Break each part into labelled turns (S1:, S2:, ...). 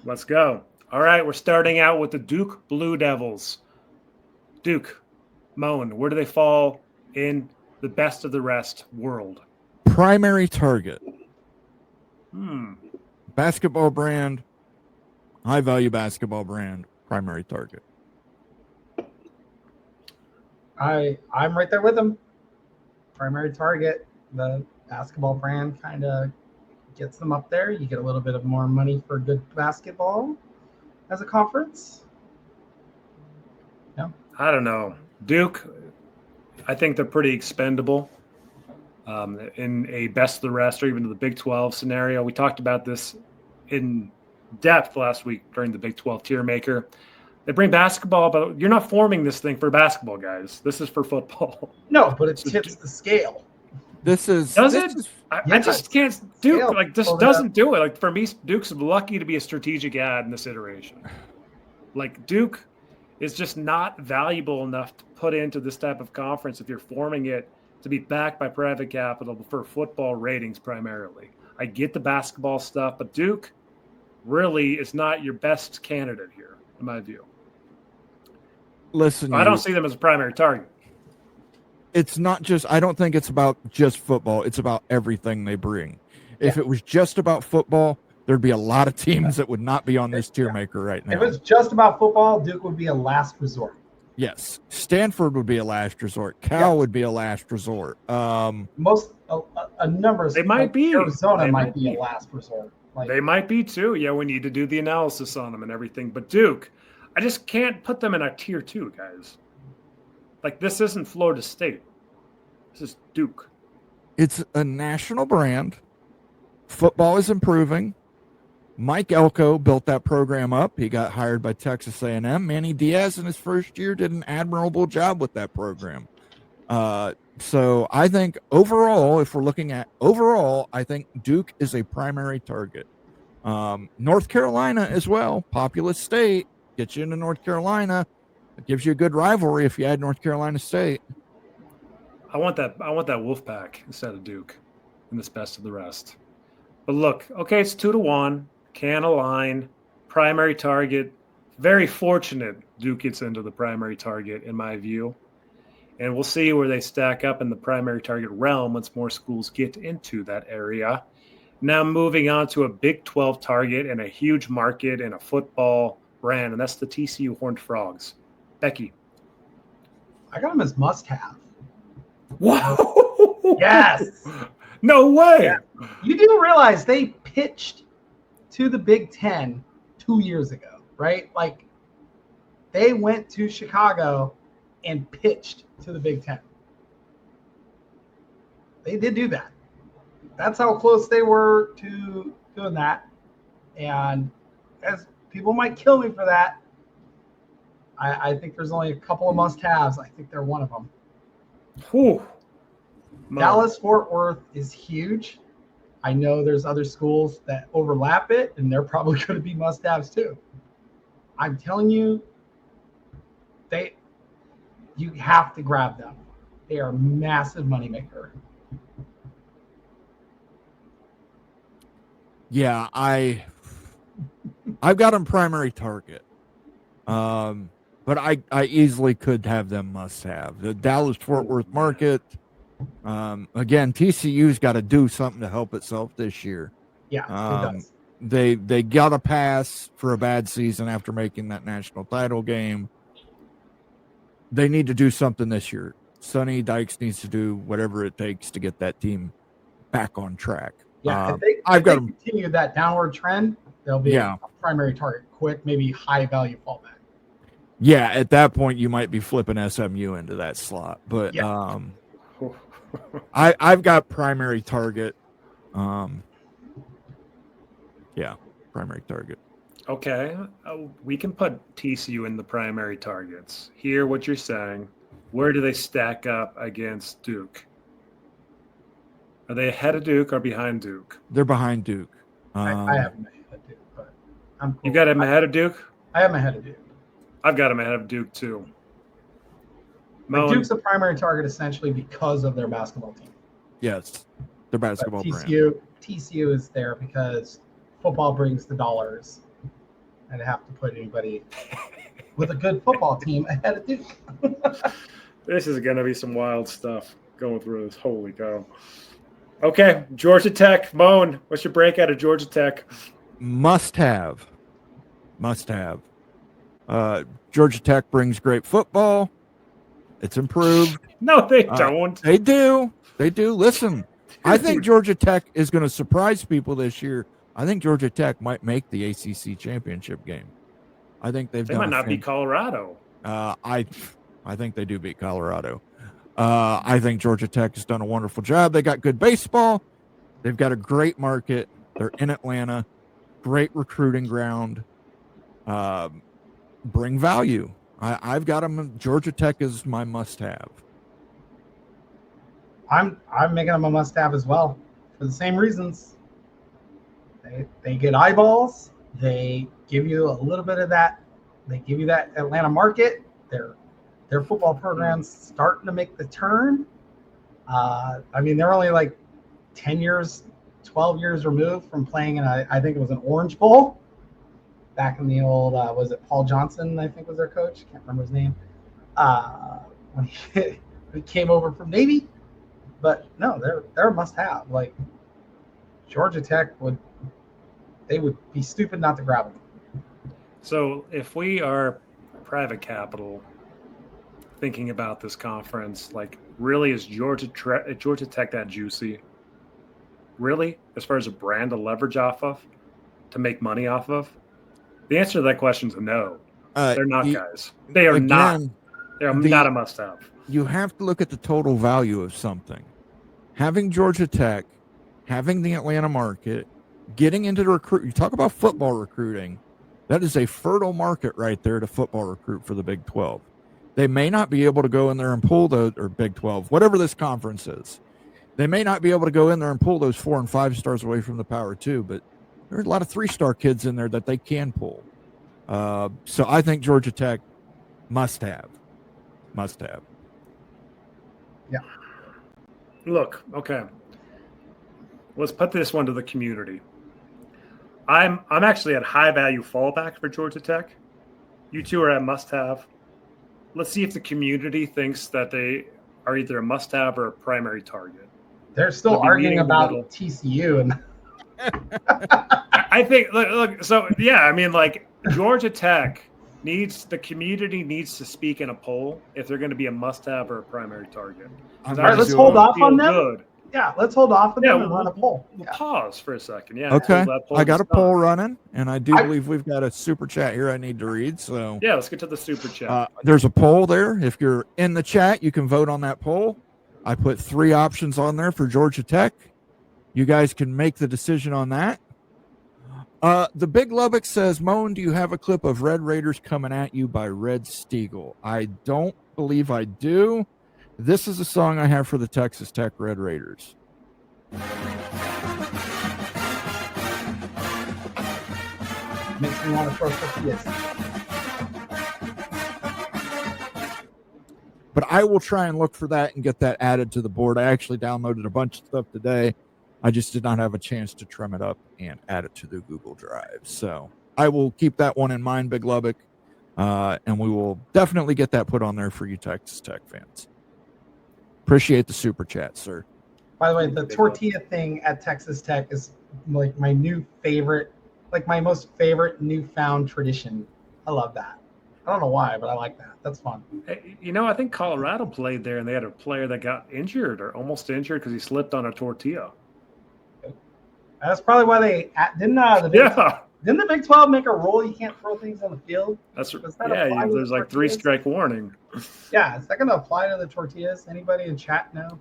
S1: Let's go. All right, we're starting out with the Duke Blue Devils. Duke, Moen, where do they fall in the best of the rest world?
S2: Primary target.
S1: Hmm.
S2: Basketball brand, high value basketball brand, primary target.
S3: I'm right there with them. Primary target, the basketball brand kind of gets them up there. You get a little bit of more money for good basketball as a conference. Yeah.
S1: I don't know. Duke, I think they're pretty expendable in a best of the rest or even the Big 12 scenario. We talked about this in depth last week during the Big 12 tier maker. They bring basketball, but you're not forming this thing for basketball, guys. This is for football.
S3: No, but it tips the scale.
S2: This is
S1: Does
S2: this
S1: it?
S2: is,
S1: I just can't. Duke like this doesn't do it. Like for me, Duke's lucky to be a strategic ad in this iteration. Like Duke is just not valuable enough to put into this type of conference if you're forming it to be backed by private capital for football ratings primarily. I get the basketball stuff, but Duke really is not your best candidate here, in my view.
S2: listen.
S1: I don't see them as a primary target.
S2: It's not just. I don't think it's about just football. It's about everything they bring. If it was just about football, there'd be a lot of teams that would not be on this tier maker right now.
S3: If it's just about football, Duke would be a last resort.
S2: Yes, Stanford would be a last resort. Cal would be a last resort.
S3: A number of
S1: They might be.
S3: Arizona
S1: They
S3: might be a last resort. Like,
S1: They might be too. Yeah, we need to do the analysis on them and everything. But Duke, I just can't put them in a tier 2, guys. Like this isn't Florida State. This is Duke.
S2: It's a national brand. Football is improving. Mike Elko built that program up. He got hired by Texas A&M. Manny Diaz in his first year did an admirable job with that program. So I think overall, if we're looking at overall, I think Duke is a primary target. North Carolina as well, populous state, gets you into North Carolina. It gives you a good rivalry if you add North Carolina State.
S1: I want that Wolfpack instead of Duke in this best of the rest. But look, okay, it's 2-1. Can align. Primary target. Very fortunate Duke gets into the primary target, in my view. And we'll see where they stack up in the primary target realm once more schools get into that area. Now moving on to a Big 12 target and a huge market and a football brand, and that's the TCU Horned Frogs. Becky.
S3: I got them as must-have.
S1: Whoa!
S3: Yes.
S1: No way.
S3: Yeah. You do realize they pitched to the Big Ten 2 years ago, right? Like they went to Chicago and pitched to the Big Ten. They did do that. That's how close they were to doing that. And as people might kill me for that, I think there's only a couple of must-haves. I think they're one of them.
S1: Whew.
S3: Dallas-Fort Worth is huge. I know there's other schools that overlap it, and they're probably going to be must-haves too. I'm telling you, you have to grab them. They are a massive moneymaker.
S2: Yeah, I've got them primary target. But I easily could have them must have. The Dallas-Fort Worth market. Again, TCU's got to do something to help itself this year.
S3: Yeah, it does.
S2: They got a pass for a bad season after making that national title game. They need to do something this year. Sonny Dykes needs to do whatever it takes to get that team back on track.
S3: Yeah, if they continue that downward trend, they'll be a primary target quick, maybe high value fallback.
S2: Yeah, at that point you might be flipping SMU into that slot. But I've got primary target. Primary target.
S1: Okay, we can put TCU in the primary targets. Hear what you're saying. Where do they stack up against Duke? Are they ahead of Duke or behind Duke?
S2: They're behind Duke.
S3: I have them ahead of Duke, but I'm cool.
S1: You got them ahead of Duke?
S3: I have them ahead of Duke.
S1: I've got them ahead of Duke too.
S3: Duke's a primary target essentially because of their basketball team.
S2: Yes, their basketball brand.
S3: TCU is there because football brings the dollars, I'd have to put anybody with a good football team ahead of Duke.
S1: This is going to be some wild stuff going through this. Holy cow. Okay, Georgia Tech. Moen, what's your breakout of Georgia Tech?
S2: Must have. Georgia Tech brings great football. It's improved.
S1: No, they don't.
S2: They do. Listen, I think Georgia Tech is going to surprise people this year. I think Georgia Tech might make the ACC championship game. I think they
S1: might not beat Colorado.
S2: I think they do beat Colorado. I think Georgia Tech has done a wonderful job. They got good baseball. They've got a great market. They're in Atlanta. Great recruiting ground. Bring value. I've got them. Georgia Tech is my must-have.
S3: I'm making them a must-have as well for the same reasons. They get eyeballs. They give you a little bit of that. They give you that Atlanta market. Their football program's starting to make the turn. They're only like 10 years, 12 years removed from playing in I think it was an Orange Bowl back in the old, was it Paul Johnson, I think was their coach? Can't remember his name. When he came over from Navy. But no, they're a must-have. Like Georgia Tech would be stupid not to grab them.
S1: So if we are private capital thinking about this conference, like really is Georgia Tech that juicy? Really? As far as a brand to leverage off of, to make money off of? The answer to that question is no. They're not, guys. They are not. They're not a must-have.
S2: You have to look at the total value of something. Having Georgia Tech, having the Atlanta market, getting into the recruit. You talk about football recruiting. That is a fertile market right there to football recruit for the Big 12. They may not be able to go in there and pull those, or Big 12, whatever this conference is. They may not be able to go in there and pull those 4 and 5 stars away from the Power 2, but there's a lot of 3-star kids in there that they can pull. So I think Georgia Tech must have.
S3: Yeah.
S1: Look, okay. Let's put this one to the community. I'm actually at high value fallback for Georgia Tech. You two are at must have. Let's see if the community thinks that they are either a must have or a primary target.
S3: They're still arguing about TCU and
S1: I think look, so yeah, Georgia Tech the community needs to speak in a poll if they're going to be a must have or a primary target.
S3: All right, let's hold off on them.
S1: Good.
S3: Yeah, let's hold off on them and run a poll.
S1: We'll pause for a second. Yeah.
S2: Okay. I got a poll running, and I believe we've got a super chat here I need to read. So
S1: yeah, let's get to the super chat.
S2: There's a poll there. If you're in the chat, you can vote on that poll. I put 3 options on there for Georgia Tech. You guys can make the decision on that. The Big Lubbock says, Moen, do you have a clip of Red Raiders Coming at You by Red Steagle? I don't believe I do. This is a song I have for the Texas Tech Red Raiders.
S3: Makes me want to throw tortillas.
S2: But I will try and look for that and get that added to the board. I actually downloaded a bunch of stuff today. I just did not have a chance to trim it up and add it to the Google Drive. So I will keep that one in mind, Big Lubbock, and we will definitely get that put on there for you Texas Tech fans. Appreciate the super chat, sir.
S3: By the way, the tortilla thing at Texas Tech is like my new favorite, like my most favorite newfound tradition. I love that. I don't know why, but I like that. That's fun.
S1: I think Colorado played there, and they had a player that got injured or almost injured because he slipped on a tortilla.
S3: That's probably why they didn't the Big 12 make a rule you can't throw things on the field?
S1: There's like 3-strike warning.
S3: Yeah, is that going to apply to the tortillas? Anybody in chat know?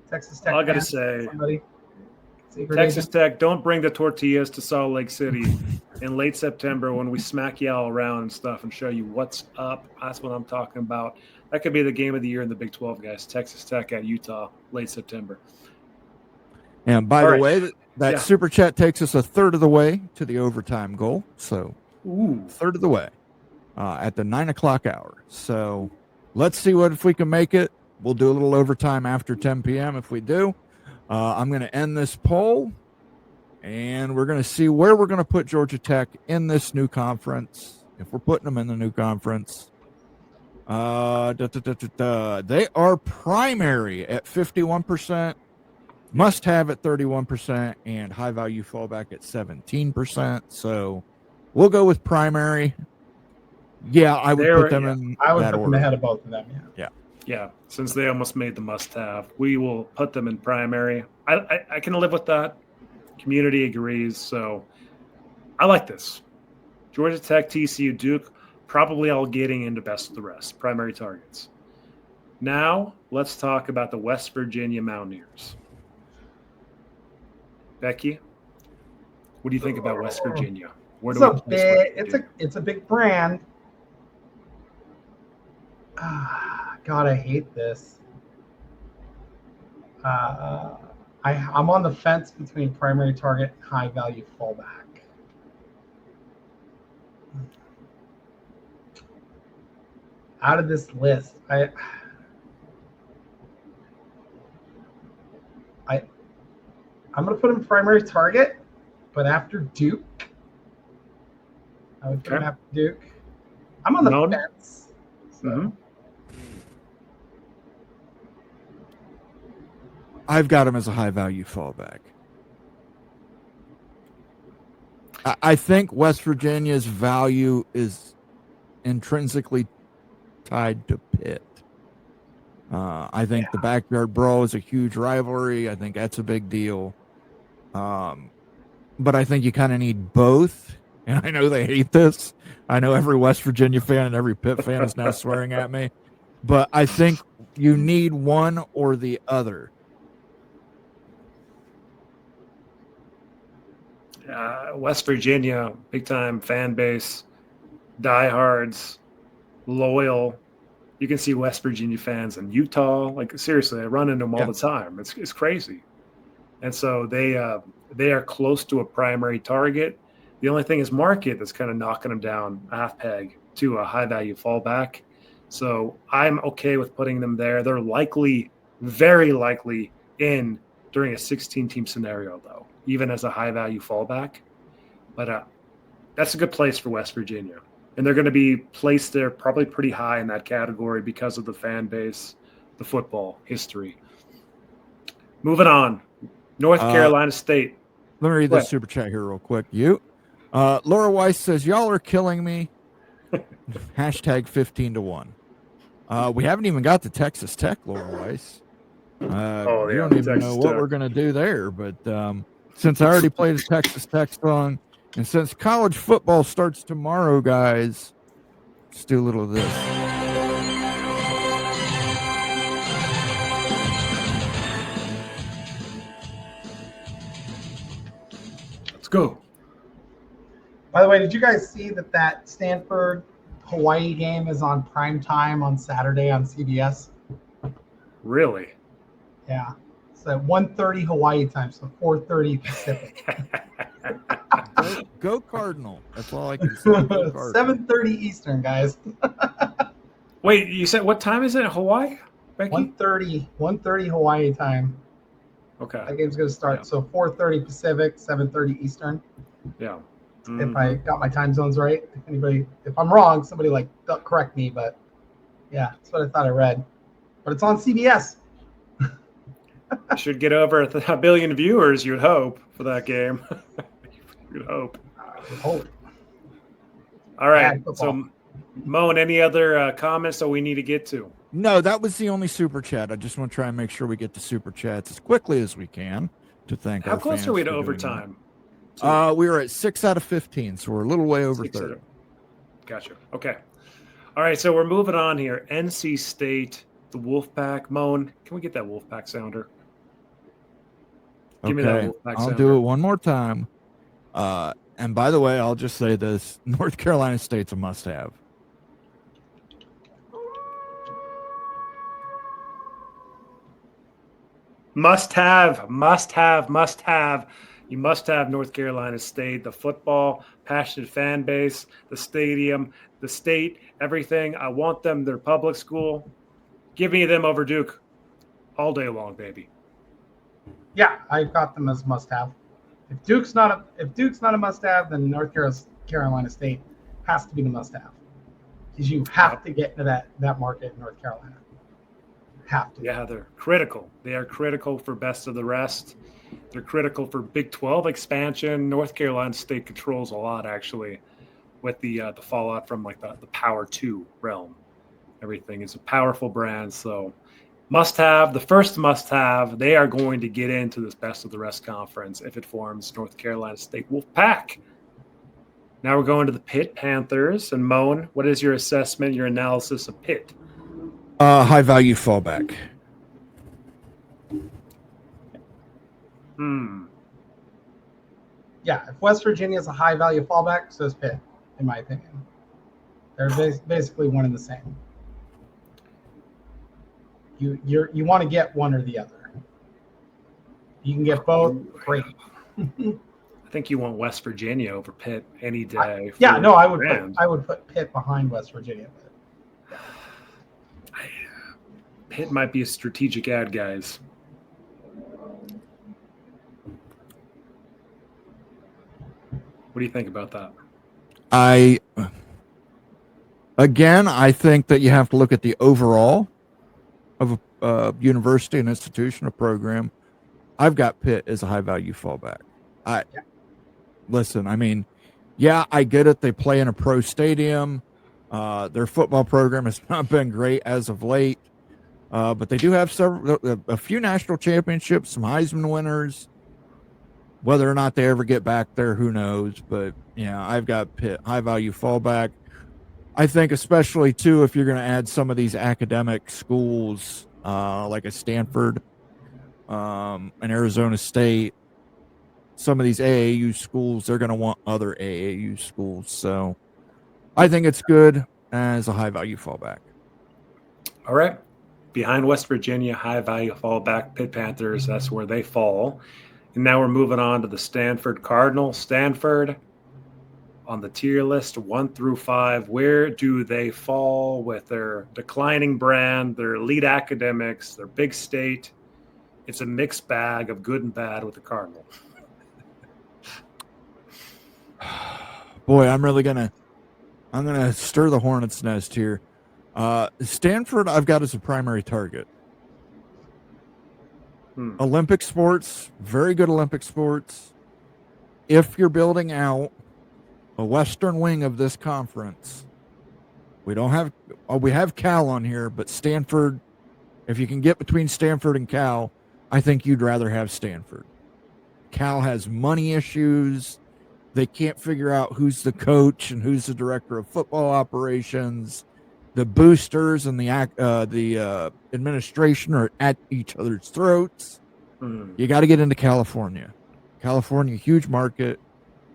S3: Texas Tech.
S1: All I got to say,
S3: somebody?
S1: Texas Tech, don't bring the tortillas to Salt Lake City in late September when we smack you all around and stuff and show you what's up. That's what I'm talking about. That could be the game of the year in the Big 12, guys. Texas Tech at Utah, late September.
S2: And by the way, that super chat takes us a third of the way to the overtime goal. So, third of the way at the 9 o'clock hour. So, let's see if we can make it. We'll do a little overtime after 10 p.m. if we do. I'm going to end this poll, And we're going to see where we're going to put Georgia Tech in this new conference. If we're putting them in the new conference. They are primary at 51%, must have at 31%, and high value fallback at 17%. So we'll go with primary. Yeah, I would put them in
S3: I would
S2: that
S3: put
S2: order.
S3: them ahead of both of them.
S1: Yeah, since they almost made the must-have, we will put them in primary. I can live with that. Community agrees, so I like this. Georgia Tech, TCU, Duke, probably all getting into best of the rest, primary targets. Now, let's talk about the West Virginia Mountaineers. Becky, what do you think about West Virginia? Where do we place West Virginia?
S3: It's a big brand. God, I hate this. I'm on the fence between primary target and high value fallback. Out of this list, I'm gonna put him primary target, but after Duke, I would put him after Duke. I'm on the fence. So.
S1: Mm-hmm.
S2: I've got him as a high value fallback. I think West Virginia's value is intrinsically tied to Pitt. I think the Backyard Brawl is a huge rivalry. I think that's a big deal. But I think you kind of need both. And I know they hate this. I know every West Virginia fan and every Pitt fan is now swearing at me. But I think you need one or the other.
S1: West Virginia, big time fan base, diehards, loyal. You can see West Virginia fans in Utah. Like seriously, I run into them all the time. It's crazy, and so they are close to a primary target. The only thing is market that's kind of knocking them down a half peg to a high value fallback. So I'm okay with putting them there. They're likely, very likely, in during a 16-team scenario though, even as a high value fallback. But that's a good place for West Virginia. And they're going to be placed there probably pretty high in that category because of the fan base, the football history. Moving on. North Carolina State.
S2: Let me read this super chat here real quick. Laura Weiss says, y'all are killing me. Hashtag 15-1. We haven't even got to Texas Tech, Laura Weiss. We don't even know what we're going to do there. But since I already played a Texas Tech song, and since college football starts tomorrow, guys, let's do a little of this.
S1: Let's go.
S3: By the way, did you guys see that Stanford-Hawaii game is on prime time on Saturday on CBS?
S1: Really?
S3: Yeah. It's at 1:30 Hawaii time, so 4:30 Pacific.
S2: Go Cardinal. That's all I can say.
S3: 7:30 Eastern, guys.
S1: Wait, you said what time is it in Hawaii, Becky?
S3: 1:30 Hawaii time.
S1: Okay.
S3: That game's going to start. So 4:30 Pacific, 7:30 Eastern.
S1: Yeah.
S3: Mm-hmm. If I got my time zones right. If I'm wrong, somebody correct me. But yeah, that's what I thought I read. But it's on CBS.
S1: Should get over a billion viewers, you'd hope, for that game. You'd hope. All right. So, Moen, any other comments that we need to get to?
S2: No, that was the only super chat. I just want to try and make sure we get to super chats as quickly as we can to thank our fans.
S1: How close are we to overtime?
S2: We are at 6 out of 15, so we're a little way over 30.
S1: Gotcha. Okay. All right, so we're moving on here. NC State, the Wolfpack. Moen, can we get that Wolfpack sounder? Give me that Wolfpack
S2: I'll
S1: sounder.
S2: do it one more time. And by the way, I'll just say this. North Carolina State's a must-have.
S1: Must have. You must have North Carolina State, the football, passionate fan base, the stadium, the state, everything. I want them. They're public school. Give me them over Duke all day long, baby.
S3: Yeah, I got them as must-have. If Duke's not a must-have, then North Carolina State has to be the must-have, because you have to get into that market in North Carolina. Have to.
S1: Yeah, they're critical. They are critical for best of the rest. They're critical for Big 12 expansion. North Carolina State controls a lot, actually, with the fallout from like the Power 2 realm. Everything is a powerful brand, so must-have, the first must-have. They are going to get into this best of the rest conference if it forms North Carolina State Wolfpack. Now we're going to the Pitt Panthers. And Moen, what is your assessment, your analysis of Pitt?
S2: High-value fallback.
S3: Yeah, if West Virginia is a high-value fallback, so is Pitt, in my opinion. They're basically one and the same. You want to get one or the other. You can get both. Great.
S1: I think you want West Virginia over Pitt any day.
S3: I would put Pitt behind West Virginia. But, yeah.
S1: Pitt might be a strategic ad, guys. What do you think about that?
S2: I think that you have to look at the overall of a university, an institution, a program. I've got Pitt as a high-value fallback. Listen, I mean, yeah, I get it. They play in a pro stadium. Their football program has not been great as of late, but they do have a few national championships, some Heisman winners. Whether or not they ever get back there, who knows? But, yeah, I've got Pitt, high-value fallback. I think especially, too, if you're going to add some of these academic schools like a Stanford, an Arizona State, some of these AAU schools, they're going to want other AAU schools. So I think it's good as a high-value fallback.
S1: All right. Behind West Virginia, high-value fallback, Pitt Panthers, that's where they fall. And now we're moving on to the Stanford Cardinals. Stanford on the tier list 1 through 5. Where do they fall with their declining brand, their elite academics, their big state? It's a mixed bag of good and bad with the Cardinals.
S2: Boy, I'm gonna stir the hornet's nest here. Stanford, I've got as a primary target. Olympic sports, very good Olympic sports. If you're building out a western wing of this conference, we have Cal on here, but Stanford, if you can get between Stanford and Cal, I think you'd rather have Stanford. Cal has money issues. They can't figure out who's the coach and who's the director of football operations. The boosters and the administration are at each other's throats. You got to get into California. California, huge market,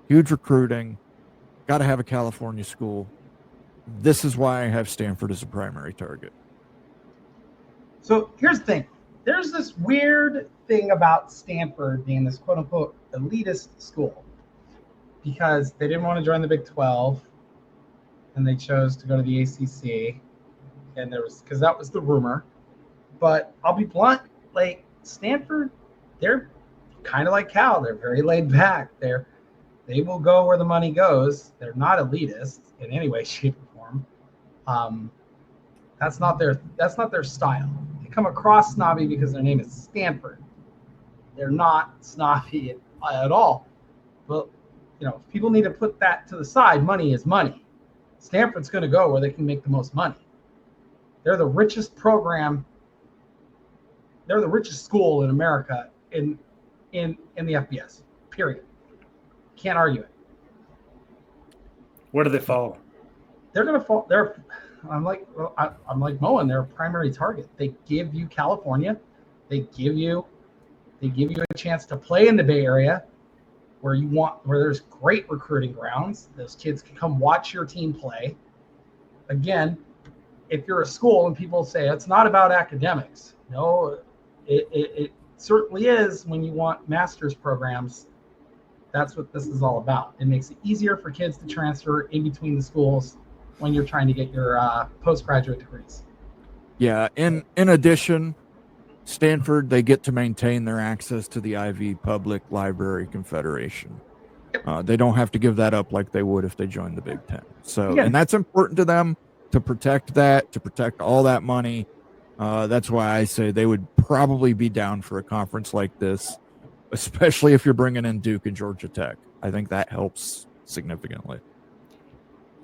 S2: huge recruiting. Got to have a California school. This is why I have Stanford as a primary target.
S3: So here's the thing. There's this weird thing about Stanford being this quote-unquote elitist school because they didn't want to join the Big 12. And they chose to go to the ACC, and because that was the rumor. But I'll be blunt, like Stanford, they're kind of like Cal. They're very laid back. They will go where the money goes. They're not elitist in any way, shape, or form. That's not their style. They come across snobby because their name is Stanford. They're not snobby at all. Well, people need to put that to the side. Money is money. Stanford's going to go where they can make the most money. They're the richest program. They're the richest school in America in the FBS. Period. Can't argue it.
S1: Where do they fall?
S3: They're going to fall. I'm like Moen. They're a primary target. They give you California. They give you a chance to play in the Bay Area, where there's great recruiting grounds. Those kids can come watch your team play. Again, if you're a school and people say it's not about academics, no, it certainly is when you want master's programs. That's what this is all about. It makes it easier for kids to transfer in between the schools when you're trying to get your postgraduate degrees.
S2: Yeah, in addition, Stanford, they get to maintain their access to the Ivy Public Library Confederation. They don't have to give that up like they would if they joined the Big Ten. So,
S3: Again.
S2: and that's important to them to protect that, to protect all that money. That's why I say they would probably be down for a conference like this, especially if you're bringing in Duke and Georgia Tech. I think that helps significantly.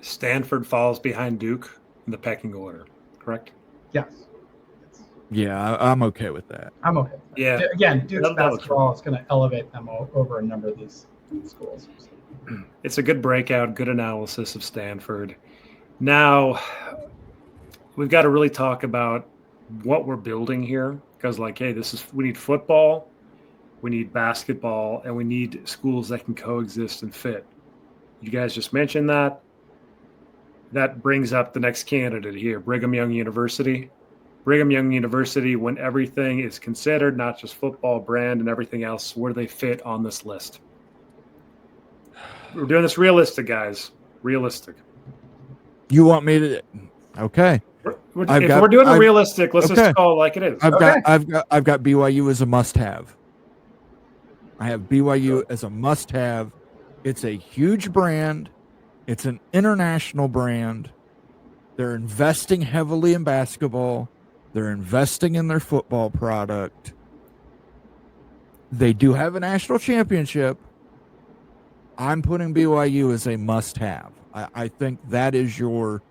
S1: Stanford falls behind Duke in the pecking order, correct?
S3: Yes.
S2: Yeah, I'm okay with that.
S3: I'm okay. With that.
S1: Yeah.
S3: Again, Duke's
S1: That'll
S3: basketball is going to elevate them over a number of these schools.
S1: It's a good breakout, good analysis of Stanford. Now, we've got to really talk about what we're building here, because, like, hey, we need football, we need basketball, and we need schools that can coexist and fit. You guys just mentioned that. That brings up the next candidate here, Brigham Young University. Brigham Young University, when everything is considered, not just football, brand, and everything else, where do they fit on this list? We're doing this realistic, guys. Realistic.
S2: You want me to? Okay.
S1: If we're doing it realistic, let's just call it like it is.
S2: I've got BYU as a must-have. I have BYU as a must-have. It's a huge brand. It's an international brand. They're investing heavily in basketball. They're investing in their football product. They do have a national championship. I'm putting BYU as a must-have. I think that is your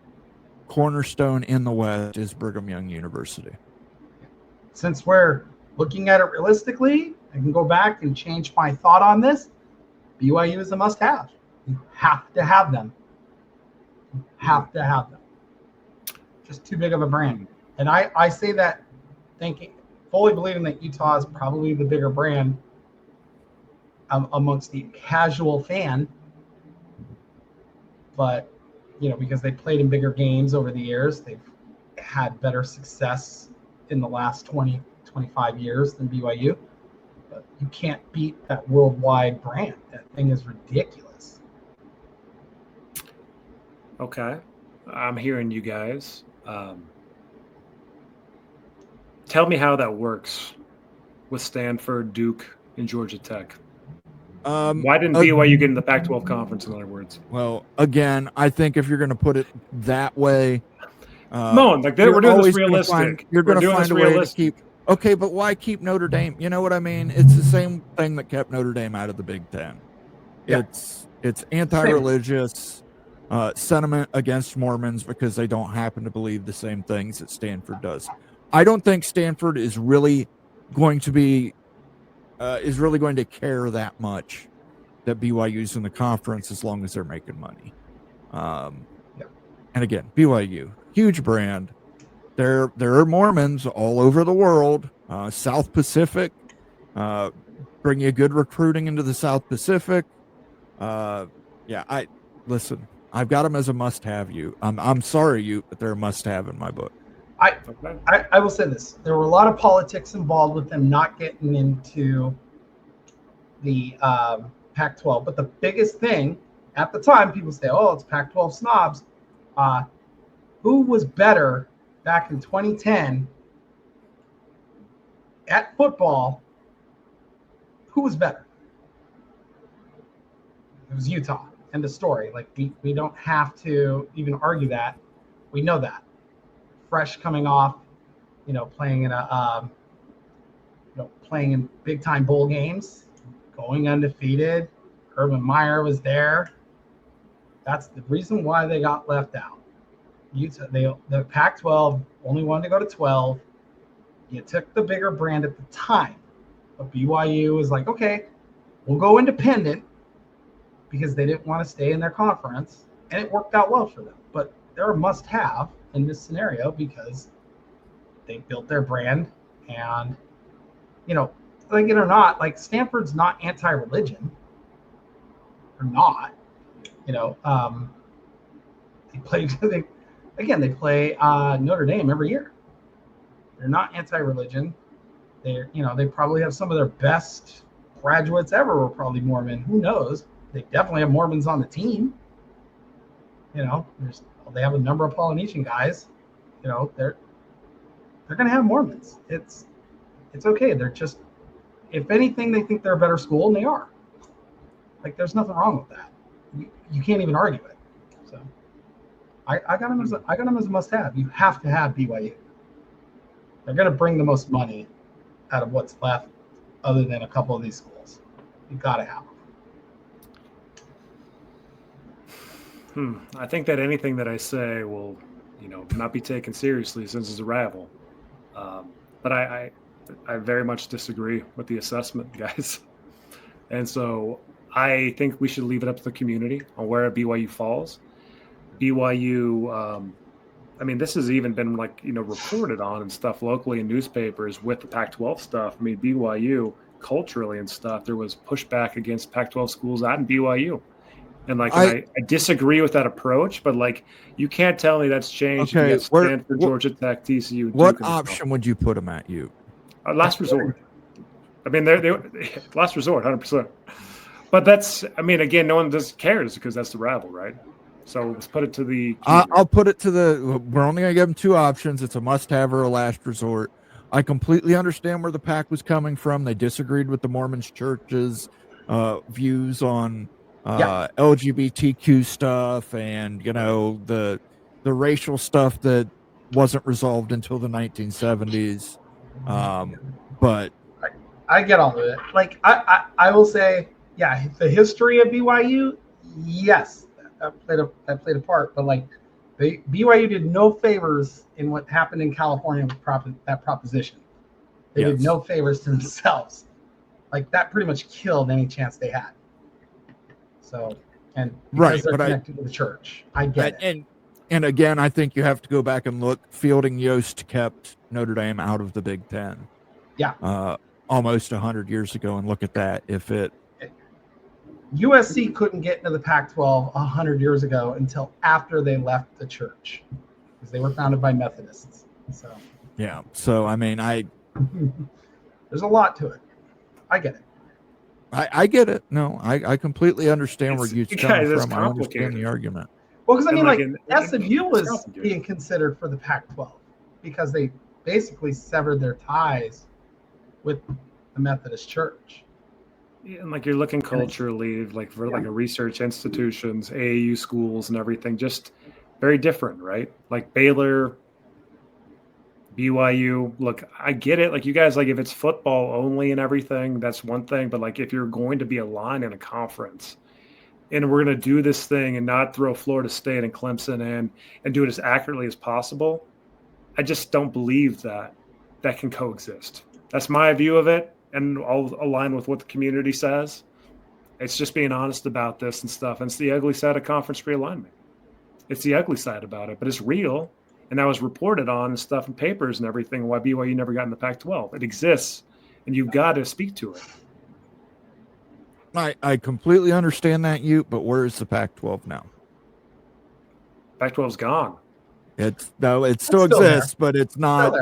S2: cornerstone in the West is Brigham Young University.
S3: Since we're looking at it realistically, I can go back and change my thought on this. BYU is a must-have. You have to have them. You have to have them. Just too big of a brand. And I say that fully believing that Utah is probably the bigger brand amongst the casual fan. But, because they played in bigger games over the years, they've had better success in the last 20, 25 years than BYU. But you can't beat that worldwide brand. That thing is ridiculous.
S1: Okay. I'm hearing you guys. Tell me how that works with Stanford, Duke, and Georgia Tech. Why didn't BYU get in the Pac-12 conference, in other words?
S2: Well, again, I think if you're going to put it that way,
S1: Moen, we're doing this realistic.
S2: You're going to find a way to keep. Okay, but why keep Notre Dame? You know what I mean? It's the same thing that kept Notre Dame out of the Big Ten. Yeah. It's anti-religious sentiment against Mormons because they don't happen to believe the same things that Stanford does. I don't think Stanford is really going to be care that much that BYU's in the conference as long as they're making money. And again, BYU, huge brand. There are Mormons all over the world. South Pacific, bring you good recruiting into the South Pacific. I've got them as a must-have. I'm sorry, but they're a must-have in my book.
S3: I will say this. There were a lot of politics involved with them not getting into the Pac-12. But the biggest thing at the time, people say, oh, it's Pac-12 snobs. Who was better back in 2010 at football? Who was better? It was Utah. End of story. We don't have to even argue that. We know that. Fresh coming off, playing in playing in big time bowl games, going undefeated. Urban Meyer was there. That's the reason why they got left out. Utah, the Pac-12 only wanted to go to 12. You took the bigger brand at the time, but BYU was like, okay, we'll go independent because they didn't want to stay in their conference, and it worked out well for them. But they're a must-have in this scenario because they built their brand, and like it or not, Stanford's not anti-religion, or not. They play Notre Dame every year. They're not anti-religion. They probably have some of their best graduates ever were probably Mormon. Who knows? They definitely have Mormons on the team. They have a number of Polynesian guys. They're going to have Mormons. It's okay. They're just, if anything, they think they're a better school, and they are. Like, there's nothing wrong with that. You can't even argue it. So, I got them as a must-have. You have to have BYU. They're going to bring the most money out of what's left, other than a couple of these schools. You got to have them.
S1: I think that anything that I say will, not be taken seriously since it's a rival. But I very much disagree with the assessment, guys. And so I think we should leave it up to the community on where BYU falls. BYU, this has even been reported on and stuff locally in newspapers with the Pac-12 stuff. BYU culturally and stuff, there was pushback against Pac-12 schools out in BYU. And I disagree with that approach, but you can't tell me that's changed.
S2: Okay,
S1: Stanford, Georgia Tech, TCU.
S2: What option would you put them at? You
S1: last resort. They're last resort, 100%. But that's, again, no one just cares because that's the rival, right? So let's put it to the.
S2: I'll put it to the. We're only going to give them two options. It's a must-have or a last resort. I completely understand where the Pac was coming from. They disagreed with the Mormon church's views on LGBTQ stuff and the racial stuff that wasn't resolved until the 1970s. But
S3: I get all of it. I will say, the history of BYU, yes, that played a part. But BYU did no favors in what happened in California with that proposition. They did no favors to themselves. That pretty much killed any chance they had. So, and because they're connected to the church, I get it.
S2: And again, I think you have to go back and look. Fielding Yost kept Notre Dame out of the Big Ten.
S3: Yeah.
S2: Almost 100 years ago, and look at that.
S3: USC couldn't get into the Pac-12 100 years ago until after they left the church, because they were founded by Methodists. So.
S2: Yeah. So
S3: there's a lot to it. I get it.
S2: I get it. No, I completely understand where you're coming from. I understand the argument.
S3: Well, because SMU was being considered for the Pac-12 because they basically severed their ties with the Methodist Church.
S1: Yeah, and you're looking culturally, for a research institutions, AAU schools, and everything, just very different, right? Baylor, BYU. Look, I get it. You guys, if it's football only and everything, that's one thing. But if you're going to be aligned in a conference, and we're going to do this thing and not throw Florida State and Clemson in and do it as accurately as possible, I just don't believe that can coexist. That's my view of it, and I'll align with what the community says. It's just being honest about this and stuff. And it's the ugly side of conference realignment. It's the ugly side about it, but it's real. And that was reported on and stuff in papers and everything, why BYU never got in the Pac-12. It exists, and you've got to speak to it.
S2: I completely understand that, but where is the Pac-12 now?
S1: Pac-12's gone.
S2: It still exists, but it's not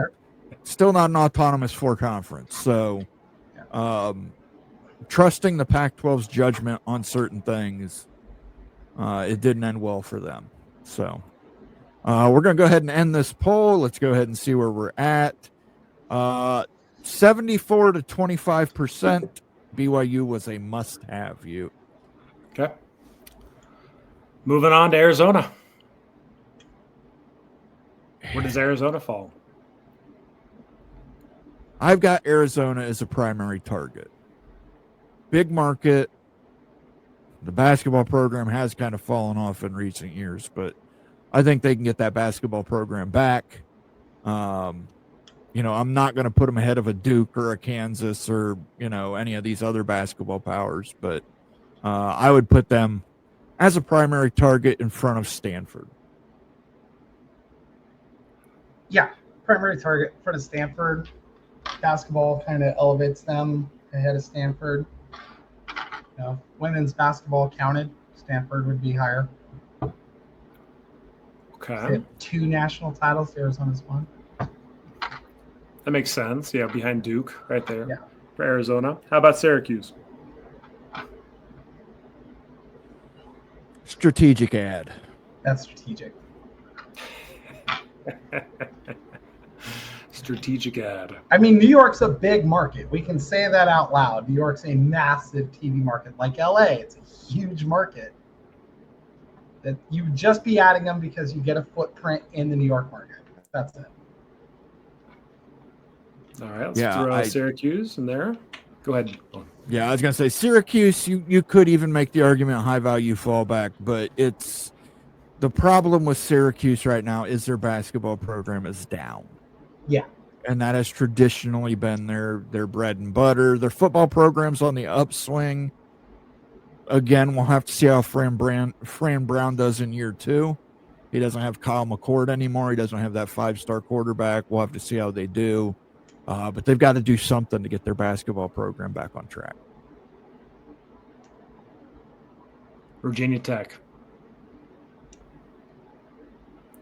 S2: still not an autonomous four conference. So trusting the Pac-12's judgment on certain things, it didn't end well for them. So we're going to go ahead and end this poll. Let's go ahead and see where we're at. 74 to 25%. BYU was a must-have.
S1: Okay. Moving on to Arizona. Where does Arizona fall?
S2: I've got Arizona as a primary target. Big market. The basketball program has kind of fallen off in recent years, but I think they can get that basketball program back. I'm not going to put them ahead of a Duke or a Kansas or, any of these other basketball powers, but I would put them as a primary target in front of Stanford.
S3: Yeah, primary target in front of Stanford. Basketball kind of elevates them ahead of Stanford. Women's basketball counted, Stanford would be higher.
S1: Okay.
S3: They have 2 national titles. Arizona's one.
S1: That makes sense. Yeah, behind Duke right there.
S3: Yeah.
S1: For Arizona. How about Syracuse?
S2: Strategic ad.
S3: That's strategic.
S1: Strategic ad.
S3: I mean, New York's a big market. We can say that out loud. New York's a massive TV market. Like LA, it's a huge market. That you just be adding them because you get a footprint in the New York market. That's it.
S1: All right, let's throw Syracuse in there. Go ahead.
S2: Yeah, I was going to say Syracuse, you could even make the argument high value fallback, but it's the problem with Syracuse right now is their basketball program is down.
S3: Yeah.
S2: And that has traditionally been their bread and butter. Their football program's on the upswing. Again, we'll have to see how Fran Brown does in year 2. He doesn't have Kyle McCord anymore. He doesn't have that 5-star quarterback. We'll have to see how they do. But they've got to do something to get their basketball program back on track.
S1: Virginia Tech.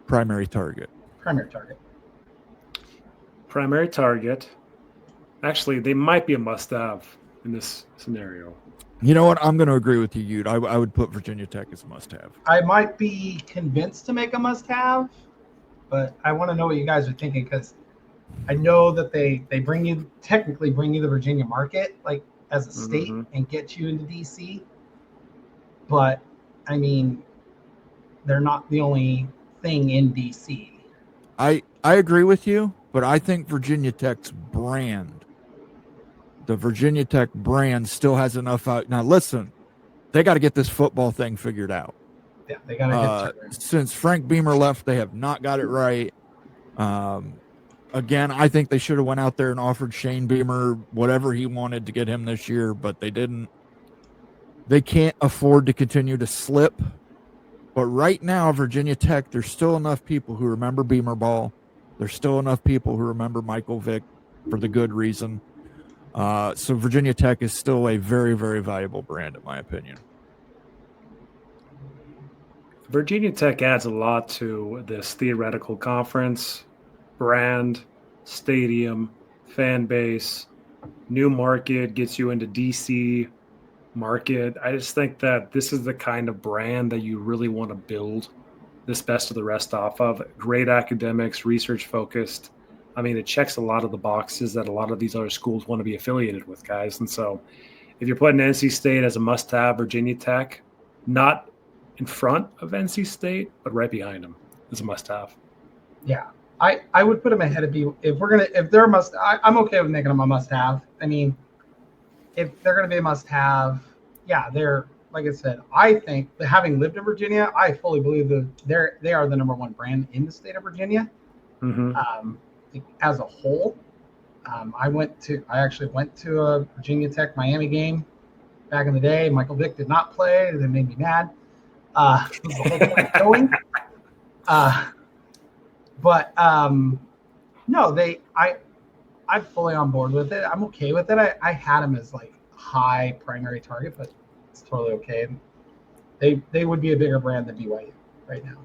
S2: Primary target.
S3: Primary target.
S1: Actually, they might be a must-have in this scenario.
S2: You know what? I'm going to agree with you, Ute. I would put Virginia Tech as a must-have.
S3: I might be convinced to make a must-have, but I want to know what you guys are thinking because I know that they technically bring you the Virginia market, like as a state, and get you into DC. But I mean, they're not the only thing in DC.
S2: I agree with you, but I think Virginia Tech's brand, the Virginia Tech brand, still has enough out. Now, listen, they got to get this football thing figured out.
S3: Yeah, they got to get it.
S2: Since Frank Beamer left, they have not got it right. Again, I think they should have went out there and offered Shane Beamer whatever he wanted to get him this year, but they didn't. They can't afford to continue to slip. But right now, Virginia Tech, there's still enough people who remember Beamer ball. There's still enough people who remember Michael Vick for the good reason. So Virginia Tech is still a very, very valuable brand, in my opinion.
S1: Virginia Tech adds a lot to this theoretical conference. Brand, stadium, fan base, new market, gets you into DC market. I just think that this is the kind of brand that you really want to build this best of the rest off of. Great academics, research focused. I mean, it checks a lot of the boxes that a lot of these other schools want to be affiliated with, guys. And so if you're putting NC State as a must-have, Virginia Tech, not in front of NC State, but right behind them is a must-have.
S3: Yeah. I would put them ahead of you if they're a must. I'm okay with making them a must-have. I mean, if they're going to be a must-have, yeah, they're, like I said, I think that having lived in Virginia, I fully believe that they are the number one brand in the state of Virginia. As a whole, I actually went to a Virginia Tech Miami game back in the day. Michael Vick did not play. That made me mad. It was the whole point of going. But no, I'm fully on board with it. I'm okay with it. I had him as like high primary target, but it's totally okay. They would be a bigger brand than BYU right now.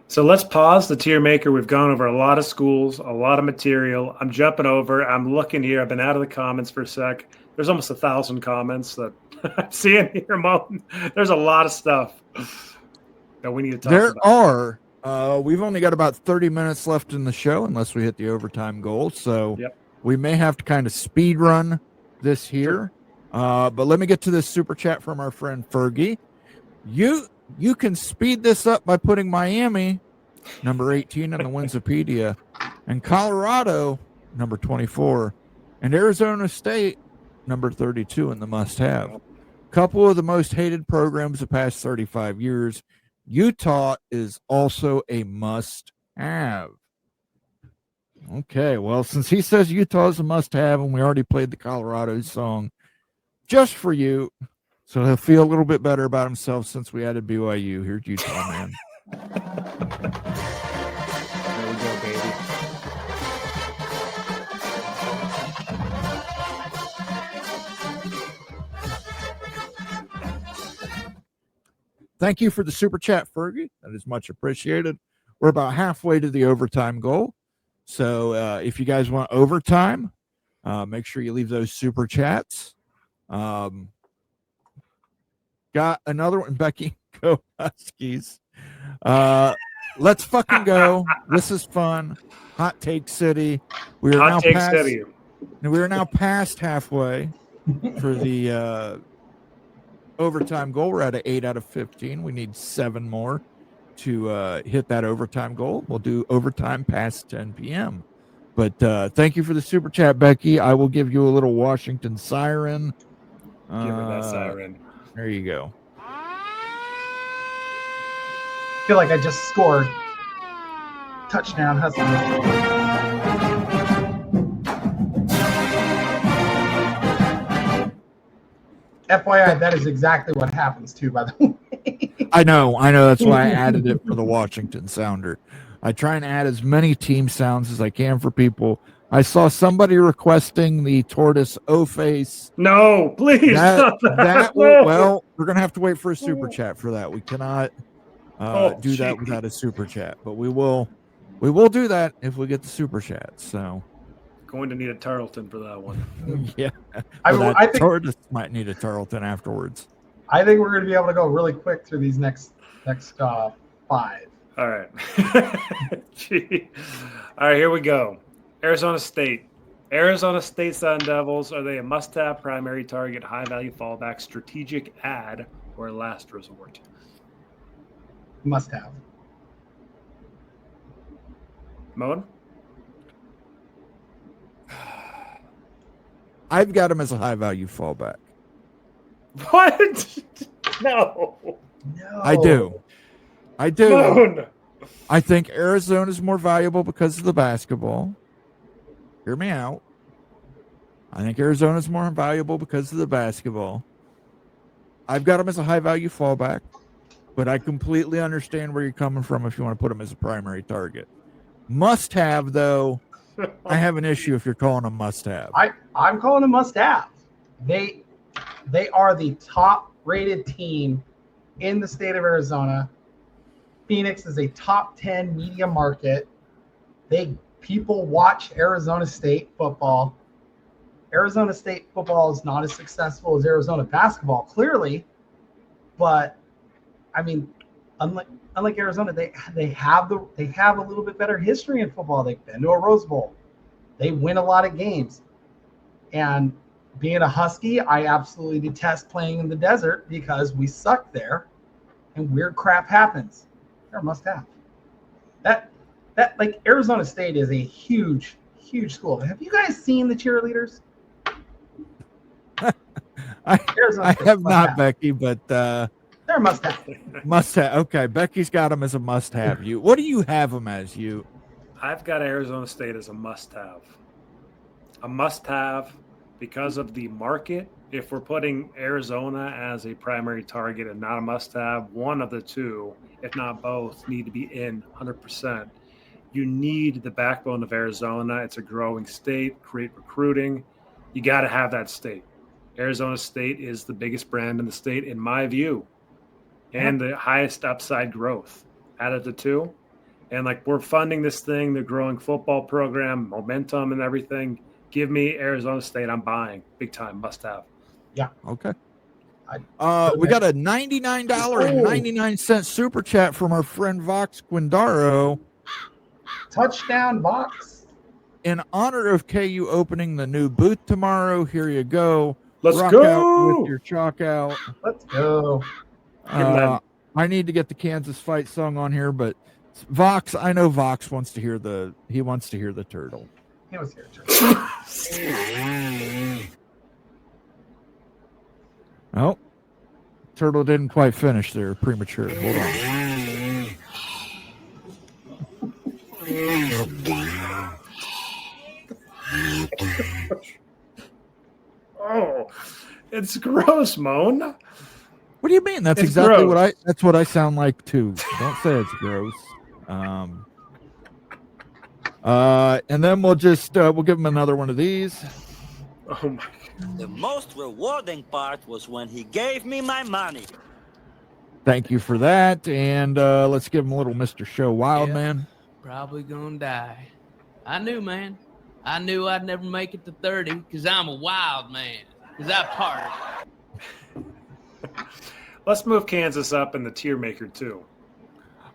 S1: So let's pause the tier maker. We've gone over a lot of schools, a lot of material. I'm jumping over. I'm looking here. I've been out of the comments for a sec. There's almost 1,000 comments that I'm seeing here, Moen. There's a lot of stuff that we need to talk about.
S2: There are. We've only got about 30 minutes left in the show unless we hit the overtime goal. So we may have to kind of speed run this here. But let me get to this super chat from our friend Fergie. You can speed this up by putting Miami, number 18 in the Winsipedia, and Colorado, number 24, and Arizona State, number 32 in the must-have. Couple of the most hated programs the past 35 years. Utah is also a must-have. Okay, well, since he says Utah is a must-have, and we already played the Colorado song, just for you, so he'll feel a little bit better about himself since we added BYU. Here's Utah, man.
S1: There we go, baby.
S2: Thank you for the super chat, Fergie. That is much appreciated. We're about halfway to the overtime goal. So if you guys want overtime, make sure you leave those super chats. Got another one, Becky. Go Huskies. let's fucking go. This is fun. Hot Take City. We are
S1: Hot Take City.
S2: We are now past halfway for the overtime goal. We're at an 8 out of 15. We need 7 more to hit that overtime goal. We'll do overtime past 10 p.m. But thank you for the super chat, Becky. I will give you a little Washington siren.
S1: Give her that siren.
S2: There you go.
S3: I feel like I just scored. Touchdown, Huskies. FYI, that is exactly what happens too, by the way.
S2: I know. That's why I added it for the Washington sounder. I try and add as many team sounds as I can for people. I saw somebody requesting the tortoise O-face.
S1: No, please.
S2: Well, we're going to have to wait for a super chat for that. We cannot do that without a super chat, but we will do that if we get the super chat. So
S1: going to need a Tarleton for that one.
S2: Yeah.
S3: I think
S2: tortoise might need a Tarleton afterwards.
S3: I think we're going to be able to go really quick through these next 5.
S1: All right. All right, here we go. Arizona State. Arizona State Sun Devils, are they a must-have, primary target, high-value fallback, strategic add, or last resort?
S3: Must have.
S1: Moen?
S2: I've got him as a high-value fallback.
S1: What? No.
S2: I do.
S1: Moen.
S2: I think Arizona's more valuable because of the basketball. Hear me out. I think Arizona's more valuable because of the basketball. I've got him as a high-value fallback, but I completely understand where you're coming from if you want to put him as a primary target. Must-have, though, I have an issue if you're calling him must-have.
S3: I'm calling him must-have. They are the top-rated team in the state of Arizona. Phoenix is a top 10 media market. People watch Arizona State football. Arizona State football is not as successful as Arizona basketball, clearly, but I mean, unlike Arizona, they have a little bit better history in football. They've been to a Rose Bowl. They win a lot of games. And being a Husky, I absolutely detest playing in the desert because we suck there and weird crap happens. They're a must-have. That like Arizona State is a huge school. Have you guys seen the cheerleaders?
S2: I have not, Becky, but
S3: they're a must-have.
S2: Must-have. Okay, Becky's got them as a must-have. You, what do you have them as? You?
S1: I've got Arizona State as a must-have. A must-have because of the market. If we're putting Arizona as a primary target and not a must-have, one of the two, if not both, need to be in 100%. You need the backbone of Arizona. It's a growing state, great recruiting. You got to have that state. Arizona State is the biggest brand in the state, in my view, and the highest upside growth out of the two. And like we're funding this thing, the growing football program, momentum and everything. Give me Arizona State. I'm buying big time. Must have.
S2: Yeah. Okay. We got a $99.99 super chat from our friend Vox Quindaro.
S3: Touchdown, Vox.
S2: In honor of KU opening the new booth tomorrow, here you go.
S1: Let's
S2: Rock
S1: go
S2: out with your chalk out.
S3: Let's go.
S2: I need to get the Kansas fight song on here, but Vox, I know Vox wants to hear the turtle.
S3: He wants to hear the turtle.
S2: Oh, turtle didn't quite finish there. Premature. Hold on.
S1: Oh, it's gross, Moen.
S2: What do you mean? That's exactly gross. That's what I sound like too. Don't say it's gross. And then we'll just we'll give him another one of these.
S1: Oh my.
S4: The most rewarding part was when he gave me my money.
S2: Thank you for that. And let's give him a little Mr. Show Wild, man.
S5: Probably gonna die. I knew, man. I knew I'd never make it to 30 because I'm a wild man. Because I party.
S1: Let's move Kansas up in the tier maker too.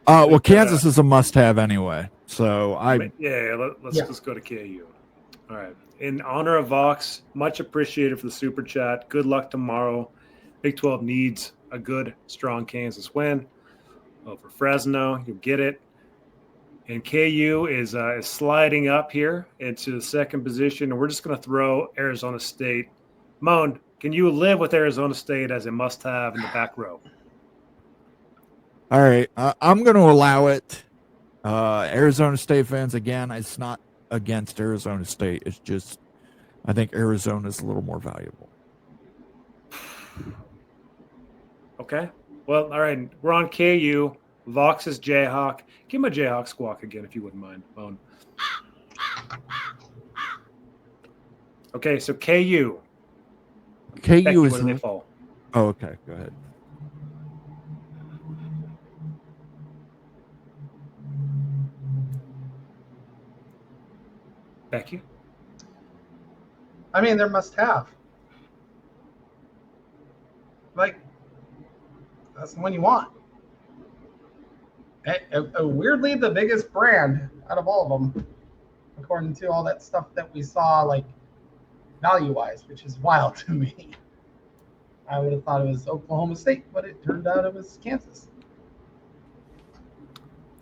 S2: Well, Kansas is a must-have anyway. So
S1: let's go to KU. All right. In honor of Vox, much appreciated for the super chat. Good luck tomorrow. Big 12 needs a good, strong Kansas win over Fresno. You'll get it. And KU is sliding up here into the second position, and we're just going to throw Arizona State. Moen, can you live with Arizona State as a must-have in the back row?
S2: All right, I'm going to allow it. Arizona State fans, again, it's not against Arizona State. It's just I think Arizona is a little more valuable.
S1: Okay. Well, all right. We're on KU. Vox is Jayhawk. Give him a Jayhawk squawk again, if you wouldn't mind, Moen. Okay, so KU.
S2: KU
S1: Becky,
S2: is.
S1: Where do they fall?
S2: Oh, okay. Go ahead.
S1: Becky?
S3: I mean, they're must-have. Like, that's the one you want. Weirdly, the biggest brand out of all of them, according to all that stuff that we saw, like, value-wise, which is wild to me. I would have thought it was Oklahoma State, but it turned out it was Kansas.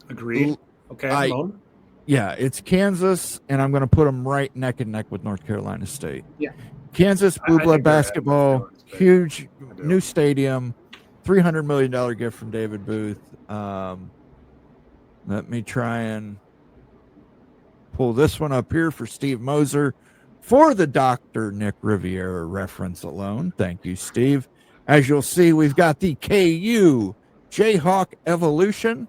S1: Agreed. Okay, Moen?
S2: Yeah, it's Kansas, and I'm going to put them right neck and neck with North Carolina State.
S3: Yeah.
S2: Kansas, blue blood basketball, huge new stadium, $300 million gift from David Booth. Let me try and pull this one up here for Steve Moser for the Dr. Nick Riviera reference alone. Thank you, Steve. As you'll see, we've got the KU Jayhawk Evolution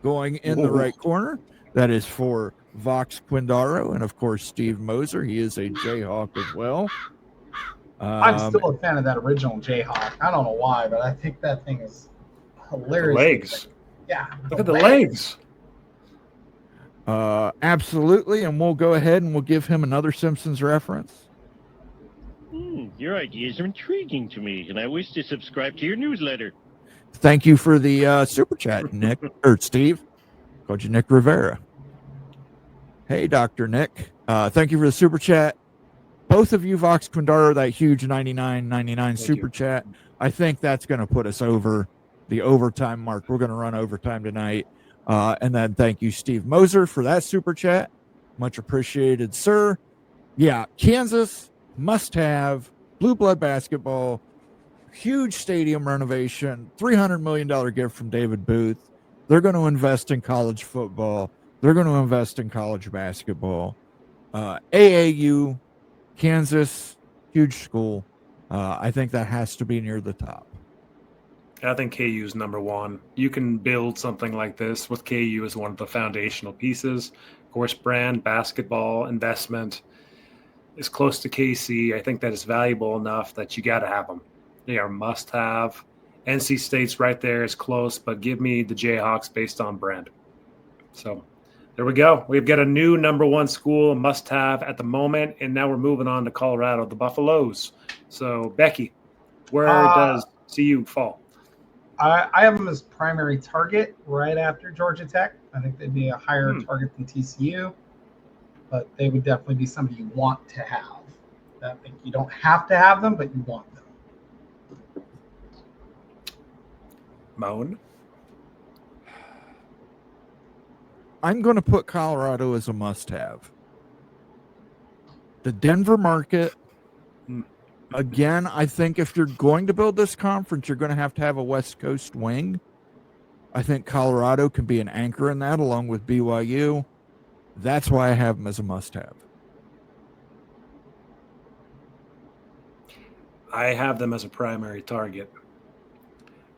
S2: going in the right corner. That is for Vox Quindaro and, of course, Steve Moser. He is a Jayhawk as well.
S3: I'm still a fan of that original Jayhawk. I don't know why, but I think that thing is hilarious.
S1: The legs.
S3: Yeah.
S1: Look at the legs.
S2: Absolutely, and we'll go ahead and we'll give him another Simpsons reference.
S6: Your ideas are intriguing to me, and I wish to subscribe to your newsletter.
S2: Thank you for the super chat, Nick, or Steve. Called you Nick Rivera. Hey, Dr. Nick. Thank you for the super chat. Both of you, Vox Quindaro, that huge $99.99 super chat. I think that's going to put us over the overtime mark. We're going to run overtime tonight. And then thank you, Steve Moser, for that super chat. Much appreciated, sir. Yeah, Kansas must have blue blood basketball, huge stadium renovation, $300 million gift from David Booth. They're going to invest in college football. They're going to invest in college basketball. AAU, Kansas, huge school. I think that has to be near the top.
S1: I think KU is number one. You can build something like this with KU as one of the foundational pieces. Of course, brand, basketball, investment is close to KC. I think that is valuable enough that you got to have them. They are must-have. NC State's right there is close, but give me the Jayhawks based on brand. So there we go. We've got a new number one school, must-have at the moment, and now we're moving on to Colorado, the Buffaloes. So, Becky, where does CU fall?
S3: I have them as primary target right after Georgia Tech. I think they'd be a higher target than TCU, but they would definitely be somebody you want to have. I think you don't have to have them, but you want them.
S1: Moen?
S2: I'm going to put Colorado as a must-have. The Denver market, again, I think if you're going to build this conference, you're going to have a West Coast wing. I think Colorado can be an anchor in that along with BYU. That's why I have them as a must-have.
S1: I have them as a primary target.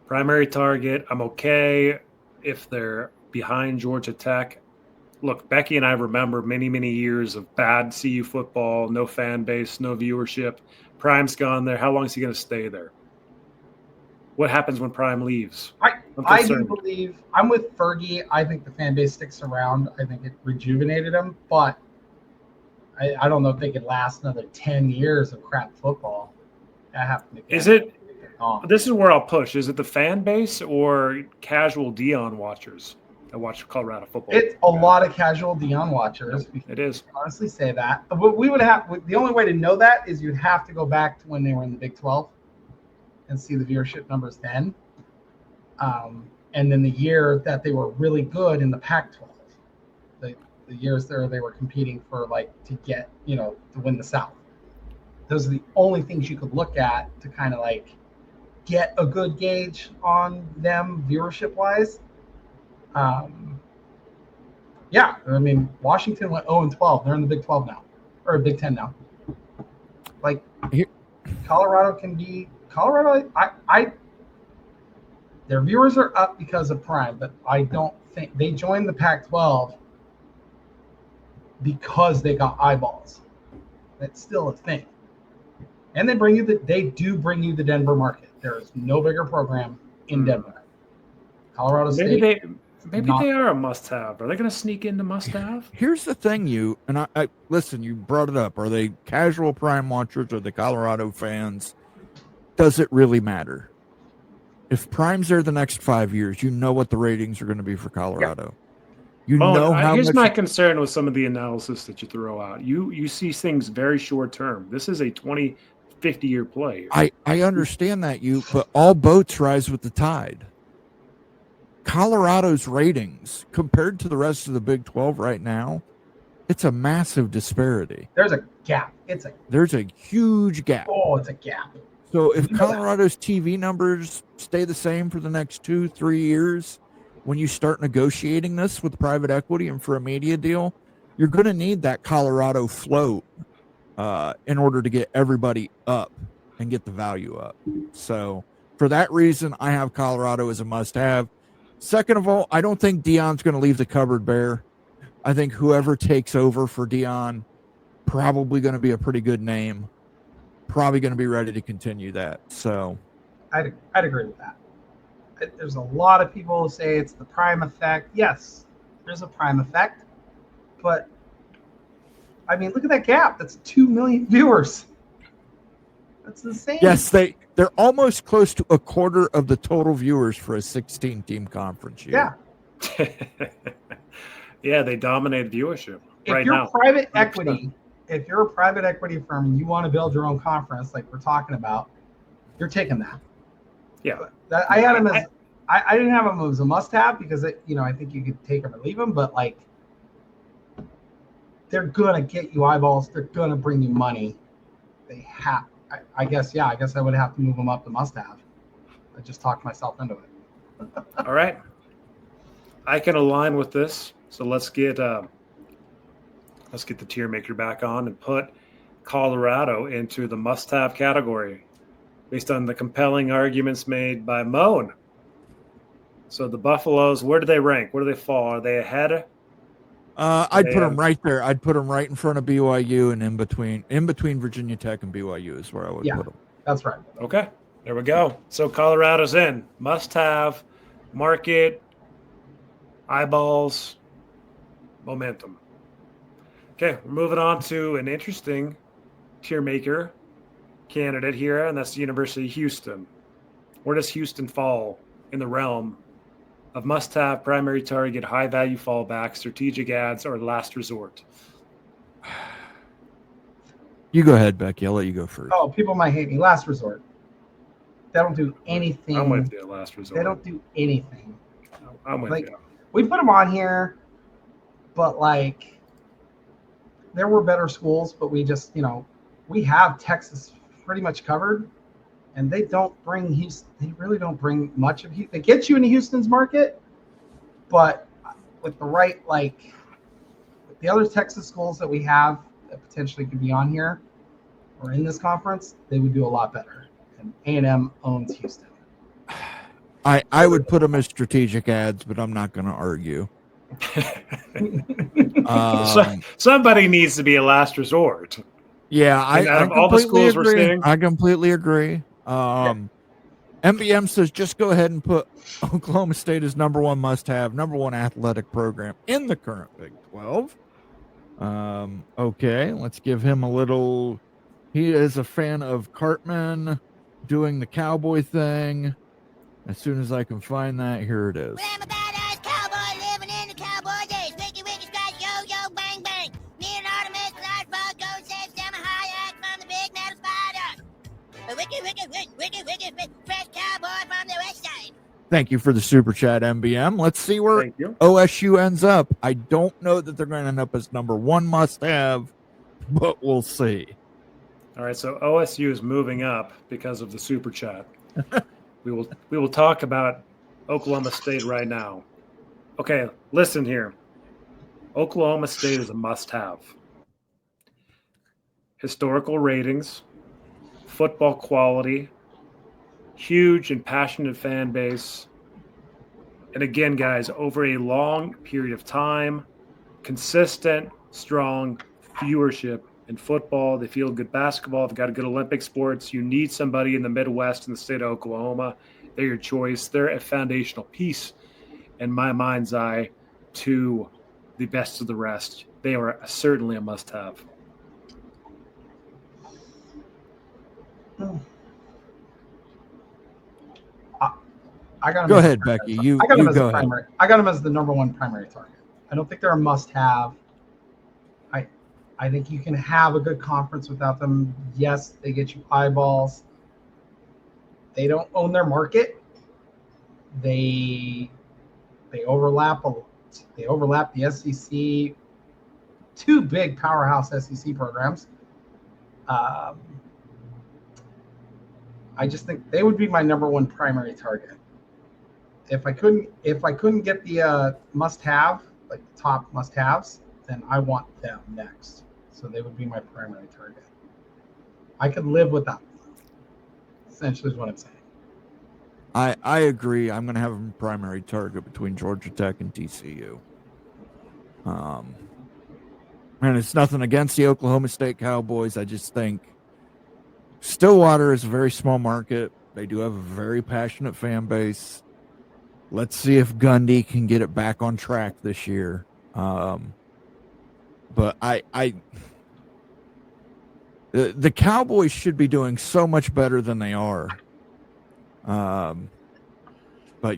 S1: Primary target, I'm okay if they're behind Georgia Tech. Look, Becky and I remember many, many years of bad CU football, no fan base, no viewership. Prime's gone there. How long is he going to stay there? What happens when Prime leaves?
S3: I do believe I'm with Fergie. I think the fan base sticks around. I think it rejuvenated him, but I don't know if they could last another 10 years of crap football. That happened again.
S1: Is it? This is where I'll push. Is it the fan base or casual Dion watchers? that watch Colorado football.
S3: It's a lot of casual Dion watchers.
S1: It is.
S3: Honestly, say that. But we would have the only way to know that is you'd have to go back to when they were in the Big 12 and see the viewership numbers then. And then the year that they were really good in the Pac-12, the years there they were competing for to get to win the South. Those are the only things you could look at to kind of get a good gauge on them viewership wise. Yeah, I mean Washington went 0-12. They're in the Big 12 now, or Big 10 now. Colorado can be Colorado. Their viewers are up because of Prime, but I don't think they joined the Pac-12 because they got eyeballs. That's still a thing. And they do bring you the Denver market. There is no bigger program in Denver. Colorado State.
S1: Maybe they are a must-have. Are they going to sneak into must-have?
S2: Here's the thing, I listen. You brought it up. Are they casual Prime watchers? Or the Colorado fans? Does it really matter? If Prime's there the next 5 years, you know what the ratings are going to be for Colorado. Yeah.
S1: Here's my concern with some of the analysis that you throw out. You see things very short-term. This is a 20, 50-year play.
S2: I understand that, but all boats rise with the tide. Colorado's ratings compared to the rest of the Big 12 right now, it's a massive disparity.
S3: There's a gap.
S2: There's a huge gap.
S3: Oh, it's a gap.
S2: So if Colorado's TV numbers stay the same for the next 2-3 years, when you start negotiating this with private equity and for a media deal, you're going to need that Colorado float in order to get everybody up and get the value up. So for that reason, I have Colorado as a must-have. Second of all, I don't think Dion's going to leave the cupboard bare. I think whoever takes over for Dion, probably going to be a pretty good name. Probably going to be ready to continue that. So
S3: I'd agree with that. There's a lot of people who say it's the Prime effect. Yes, there's a Prime effect. But, I mean, look at that gap. That's 2 million viewers. That's insane.
S2: Yes, they're almost close to a quarter of the total viewers for a 16-team conference year.
S3: Yeah.
S1: Yeah, they dominate viewership
S3: if you're a private equity firm and you want to build your own conference like we're talking about, you're taking that.
S1: Yeah.
S3: I had him as I didn't have him as a must-have because I think you could take him or leave him, but they're gonna get you eyeballs. They're gonna bring you money. They have. I guess I would have to move them up to must-have. I just talked myself into it.
S1: All right. I can align with this. So let's get the tier maker back on and put Colorado into the must-have category based on the compelling arguments made by Moen. So the Buffaloes, where do they rank? Where do they fall? Are they ahead?
S2: I'd put them right there. I'd put them right in front of BYU and in between Virginia Tech and BYU is where I would put them.
S3: That's right.
S1: Okay, there we go. So Colorado's in. Must-have, market, eyeballs, momentum. Okay, we're moving on to an interesting tier maker candidate here, and that's the University of Houston. Where does Houston fall in the realm of must-have, primary target, high-value fallback, strategic ads, or last resort?
S2: You go ahead, Becky. I'll let you go first.
S3: Oh, people might hate me. Last resort. They don't do anything.
S1: I'm with you, last resort.
S3: They don't do anything.
S1: I'm with you.
S3: We put them on here, but there were better schools, but we just, we have Texas pretty much covered, and they don't bring Houston. They really don't bring much of Houston. They get you into Houston's market, but with the right, with the other Texas schools that we have that potentially could be on here or in this conference, they would do a lot better. And A&M owns Houston.
S2: I would put them as strategic ads, but I'm not going to argue.
S1: Somebody needs to be a last resort.
S2: Yeah, I
S1: all the schools we're seeing,
S2: I completely agree. MBM says just go ahead and put Oklahoma State as number one must-have, number one athletic program in the current Big 12. Okay, let's give him a little. He is a fan of Cartman doing the cowboy thing. As soon as I can find that, here it is.
S7: I'm a badass cowboy living
S2: Thank you for the super chat, MBM. Let's see where
S1: Thank you.
S2: OSU ends up. I don't know that they're going to end up as number one must-have, but we'll see.
S1: All right, so OSU is moving up because of the super chat. We will talk about Oklahoma State right now. Okay, listen here. Oklahoma State is a must-have. Historical ratings, football quality, huge and passionate fan base. And again, guys, over a long period of time, consistent, strong viewership in football. They feel good basketball. They've got a good Olympic sports. You need somebody in the Midwest in the state of Oklahoma. They're your choice. They're a foundational piece, in my mind's eye, to the best of the rest. They are certainly a must-have.
S3: I got him.
S2: Go ahead, Becky. You
S3: I got him as
S2: go
S3: a
S2: ahead.
S3: primary. I got him as the number one primary target. I don't think they're a must-have. I think you can have a good conference without them. Yes, they get you eyeballs. They don't own their market. They overlap They overlap the SEC. Two big powerhouse SEC programs. I just think they would be my number one primary target. If I couldn't get the must-have, like the top must-haves, then I want them next. So they would be my primary target. I could live without them. Essentially is what I'm saying.
S2: I agree. I'm going to have a primary target between Georgia Tech and TCU. And it's nothing against the Oklahoma State Cowboys. I just think Stillwater is a very small market. They do have a very passionate fan base. Let's see if Gundy can get it back on track this year. But the Cowboys should be doing so much better than they are. But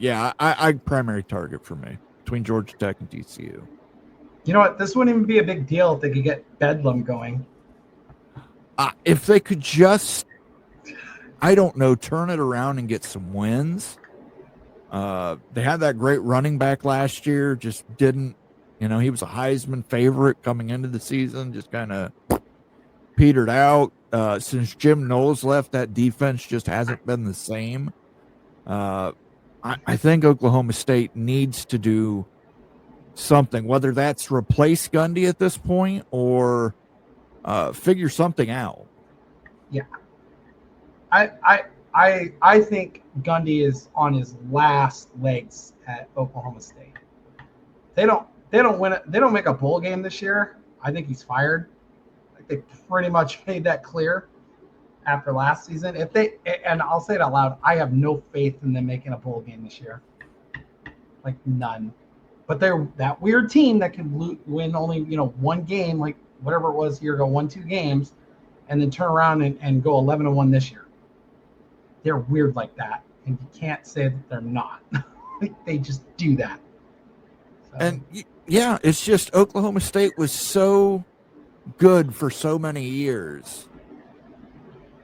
S2: yeah, I primary target for me between Georgia Tech and TCU.
S3: You know what? This wouldn't even be a big deal if they could get Bedlam going.
S2: If they could just, I don't know, turn it around and get some wins. They had that great running back last year, just didn't, he was a Heisman favorite coming into the season, just kind of petered out. Since Jim Knowles left, that defense just hasn't been the same. I think Oklahoma State needs to do something, whether that's replace Gundy at this point or figure something out.
S3: Yeah. I think Gundy is on his last legs at Oklahoma State. They don't win it. They don't make a bowl game this year. I think he's fired. Like they pretty much made that clear after last season. And I'll say it out loud, I have no faith in them making a bowl game this year. Like none. But they're that weird team that can win only, one game, like whatever it was a year ago, 1-2 games, and then turn around and go 11-1 this year. They're weird like that, and you can't say that they're not. They just do that. So.
S2: And yeah, it's just Oklahoma State was so good for so many years,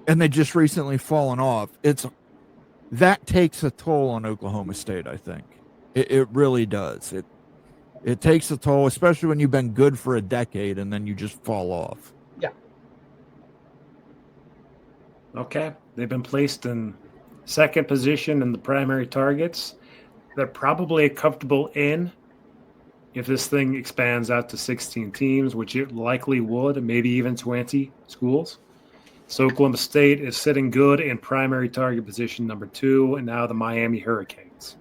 S2: and they just recently fallen off. That takes a toll on Oklahoma State. I think it really does. It takes a toll, especially when you've been good for a decade and then you just fall off.
S3: Yeah.
S1: Okay. They've been placed in second position in the primary targets. They're probably comfortable in if this thing expands out to 16 teams, which it likely would, maybe even 20 schools. So Oklahoma State is sitting good in primary target position number 2, and now the Miami Hurricanes.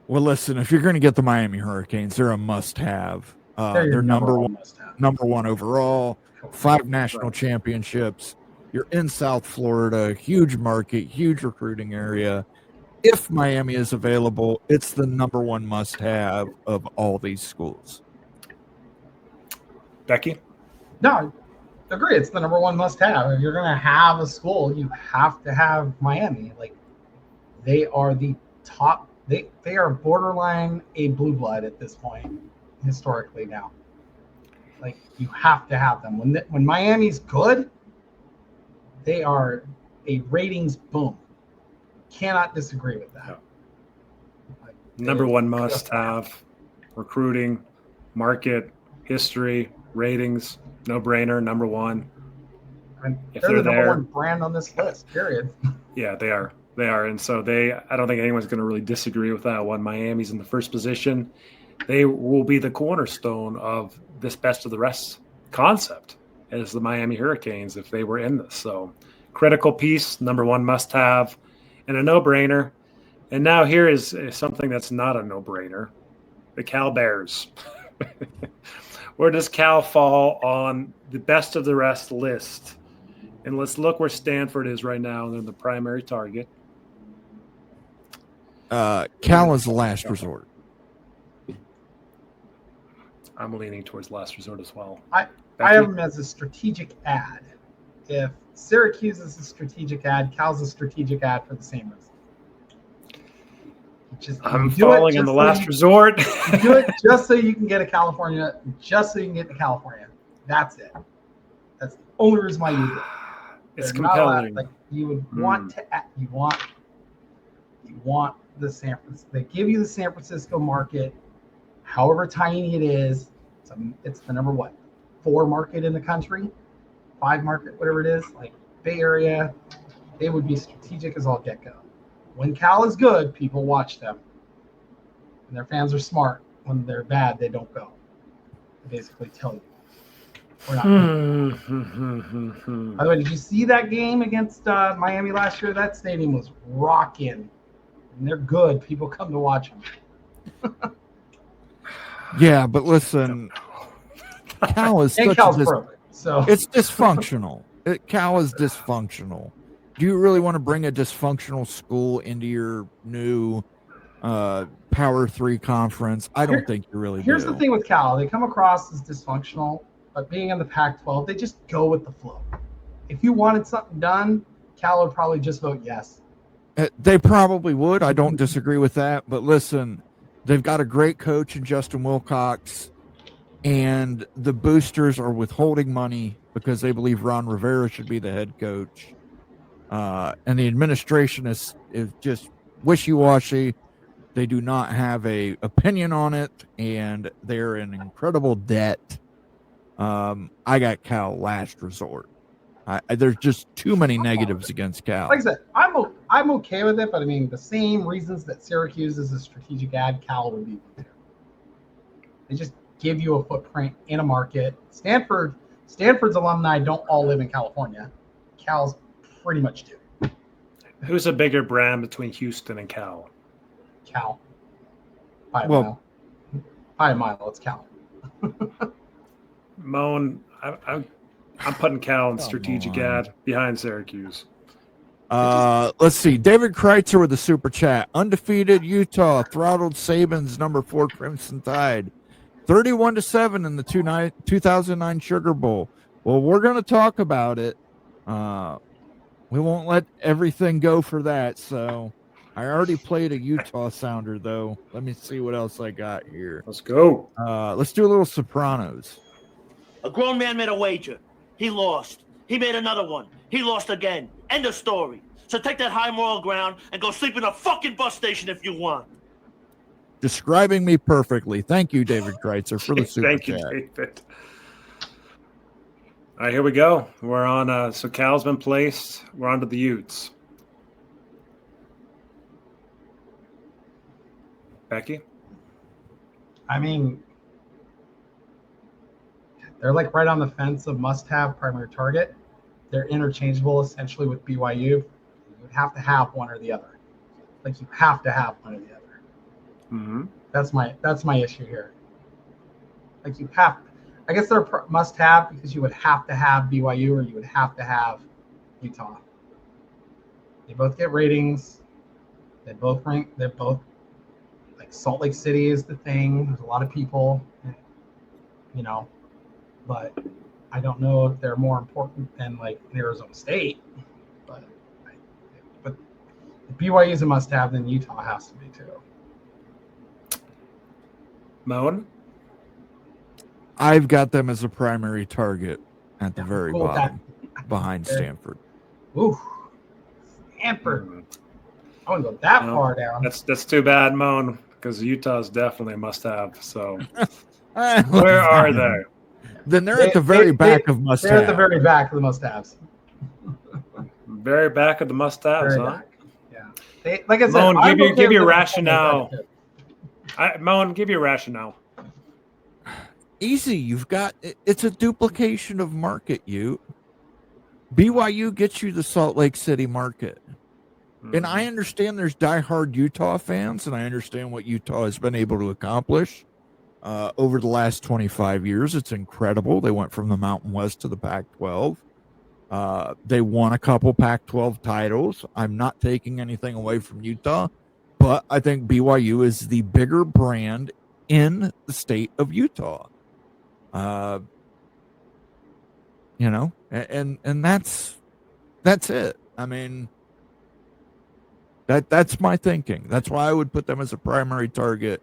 S2: Well, listen, if you're going to get the Miami Hurricanes, they're a must-have. They're number one overall, 5 national championships. You're in South Florida, huge market, huge recruiting area. If Miami is available, it's the number one must-have of all these schools.
S1: Becky?
S3: No, I agree. It's the number one must-have. If you're going to have a school, you have to have Miami. Like, they are the top. They are borderline a blue blood at this point, historically now. Like, you have to have them. When Miami's good, they are a ratings boom. cannot disagree with that.
S1: No.
S3: Like,
S1: Number one must-have, recruiting, market, history, ratings, no-brainer, number one.
S3: I mean,
S1: If
S3: they're
S1: they're
S3: the number
S1: there-
S3: one brand on this list, period.
S1: Yeah, they are. They are. And so I don't think anyone's going to really disagree with that one. Miami's in the first position. They will be the cornerstone of this best of the rest concept as the Miami Hurricanes if they were in this. So critical piece, number one must-have, and a no-brainer. And now here is something that's not a no-brainer. The Cal Bears. Where does Cal fall on the best of the rest list? And let's look where Stanford is right now. They're the primary target.
S2: Cal is the last resort.
S1: I'm leaning towards last resort as well.
S3: I have them as a strategic ad. If Syracuse is a strategic ad, Cal's a strategic ad for the same reason.
S1: I'm falling in the last resort.
S3: You do it just so you can get to California, just so you can get to California. That's it. That's the only reason why you do it.
S1: It's
S3: They're not allowed-
S1: compelling.
S3: like you would want to. You want the San Francisco. They give you the San Francisco market, however tiny it is. It's the number 4 market in the country, 5 market, whatever it is. Like Bay Area, they would be strategic as all get go. When Cal is good, people watch them, and their fans are smart. When they're bad, they don't go. They basically tell you. We're not. By the way, did you see that game against Miami last year? That stadium was rocking, and they're good. People come to watch them.
S2: Yeah, but listen, Cal is
S3: And
S2: such
S3: Cal's
S2: a
S3: broken, so
S2: it's dysfunctional. Cal is dysfunctional. Do you really want to bring a dysfunctional school into your new Power 3 conference? I don't think you really
S3: here's
S2: do.
S3: the thing with Cal: they come across as dysfunctional, but being in the Pac-12, they just go with the flow. If you wanted something done, Cal would probably just vote yes.
S2: They probably would. I don't disagree with that. But listen, they've got a great coach in Justin Wilcox, and the boosters are withholding money because they believe Ron Rivera should be the head coach. And the administration is just wishy-washy. They do not have a opinion on it, and they're in incredible debt. I got Cal last resort. There's just too many negatives against Cal.
S3: Like I said, I'm okay with it, but I mean the same reasons that Syracuse is a strategic ad, Cal would be too. They just give you a footprint in a market. Stanford's alumni don't all live in California. Cal's pretty much do.
S1: Who's a bigger brand between Houston and Cal?
S3: Cal. By a
S2: Well-
S3: mile. By a mile, it's Cal.
S1: Moen, I'm putting Cal in strategic
S2: on.
S1: ad behind Syracuse.
S2: Let's see. David Kreitzer with the super chat. Undefeated Utah throttled Saban's number 4 Crimson Tide, 31-7 in the 2009 Sugar Bowl. Well, we're going to talk about it. We won't let everything go for that. So I already played a Utah sounder, though. Let me see what else I got here.
S1: Let's go.
S2: Let's do a little Sopranos.
S7: A grown man made a wager. He lost. He made another one. He lost again. End of story. So take that high moral ground and go sleep in a fucking bus station if you want.
S2: Describing me perfectly. Thank you, David Kreitzer, for the super
S1: Thank you,
S2: chat.
S1: David. All right, here we go. We're on. So Cal's been placed. We're on to the Utes. Becky?
S3: I mean, they're like right on the fence of must-have, primary target. They're interchangeable essentially with BYU. You would have to have one or the other. Like you have to have one or the other.
S1: Mm-hmm.
S3: That's my issue here. Like you have, I guess they're must-have because you would have to have BYU or you would have to have Utah. They both get ratings. They both rank. They're both like Salt Lake City is the thing. There's a lot of people, but I don't know if they're more important than like Arizona State. But if BYU is a must-have, then Utah has to be too.
S1: Moen?
S2: I've got them as a primary target at the very
S3: cool with
S2: bottom, behind Stanford.
S3: Ooh, Stanford. I wouldn't go that
S1: No,
S3: far down.
S1: That's too bad, Moen, because Utah's definitely a must-have. So where are they?
S2: Then they're at the very back of must-have.
S3: They're at the very back of the must-haves.
S1: Very back of the must-haves,
S3: Very
S1: huh?
S3: back. Yeah. Like I said,
S1: Moen, give your
S3: them
S1: rationale.
S3: at
S1: Moen, give your rationale.
S2: Easy. It's a duplication of market. BYU gets you the Salt Lake City market. And I understand there's diehard Utah fans, and I understand what Utah has been able to accomplish over the last 25 years. It's incredible. They went from the Mountain West to the Pac-12. They won a couple Pac-12 titles. I'm not taking anything away from Utah, but I think BYU is the bigger brand in the state of Utah. And that's it. I mean, that's my thinking. That's why I would put them as a primary target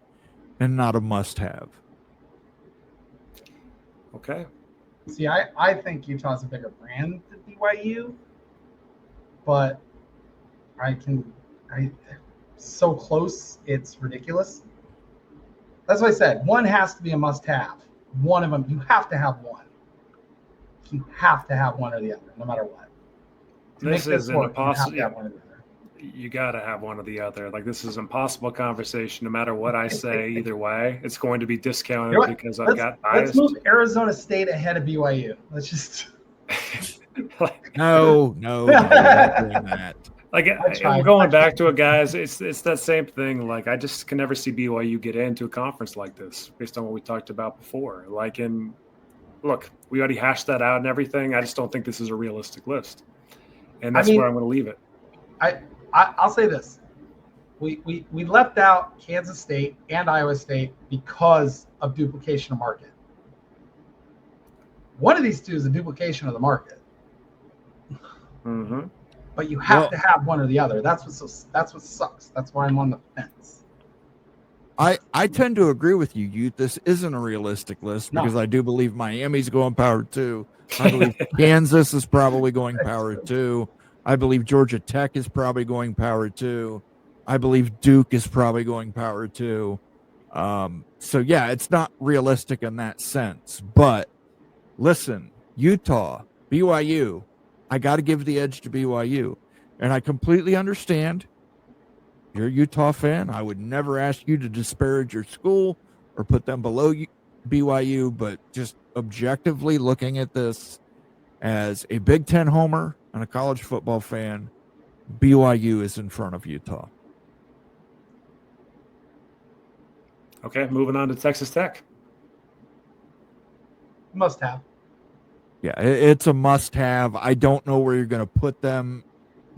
S2: and not a must-have.
S1: Okay.
S3: See, I think Utah's a bigger brand than BYU, but so close, it's ridiculous. That's what I said. One has to be a must-have. One of them, you have to have one. You have to have one or the other, no matter what.
S1: This is an impossible.
S3: You
S1: got to have one or the other. Like, this is an impossible conversation. No matter what I say, either way, it's going to be discounted because I've got bias.
S3: Let's move Arizona State ahead of BYU. Let's just.
S2: No, not doing that.
S1: Like, I'm going back to it, guys. It's that same thing. Like, I just can never see BYU get into a conference like this based on what we talked about before. Like, look, we already hashed that out and everything. I just don't think this is a realistic list, and that's where I'm going to leave it.
S3: I'll say this: we left out Kansas State and Iowa State because of duplication of market. One of these two is a duplication of the market.
S1: Mm-hmm.
S3: But you have to have one or the other. That's what sucks. That's why I'm on the fence.
S2: I tend to agree with you, Ute. This isn't a realistic list because I do believe Miami's going power 2. I believe Kansas is probably going power 2. I believe Georgia Tech is probably going power 2. I believe Duke is probably going power 2. So yeah, it's not realistic in that sense. But listen, Utah, BYU, I got to give the edge to BYU. And I completely understand. You're a Utah fan. I would never ask you to disparage your school or put them below BYU, but just objectively looking at this as a Big Ten homer and a college football fan, BYU is in front of Utah.
S1: Okay, moving on to Texas Tech.
S3: Must have.
S2: Yeah, it's a must-have. I don't know where you're going to put them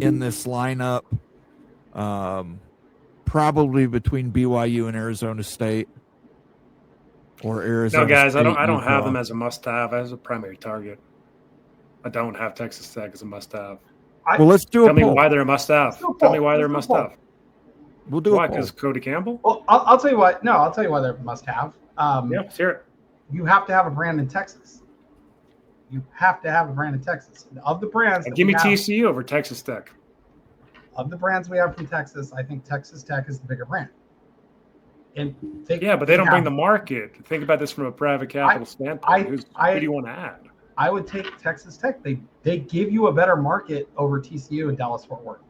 S2: in this lineup. Probably between BYU and Arizona State, or Arizona.
S1: No, guys,
S2: State,
S1: I don't
S2: Utah.
S1: have them as a must-have, as a primary target. I don't have Texas Tech as a must-have.
S2: Well, let's do a
S1: Tell me
S2: poll.
S1: why they're a must-have.
S3: Tell me why they're a
S1: must-have.
S2: We'll do
S1: why?
S2: a poll.
S1: Because Cody Campbell?
S3: Well, I'll tell you why. No, I'll tell you why they're must-have.
S1: Yeah, let's hear it.
S3: You have to have a brand in Texas. You have to have a brand in Texas. Of the brands,
S1: Give me TCU over Texas Tech.
S3: Of the brands we have from Texas, I think Texas Tech is the bigger brand. And
S1: but they don't bring the market. Think about this from a private capital standpoint. Who do you want to add?
S3: I would take Texas Tech. They give you a better market over TCU and Dallas-Fort Worth.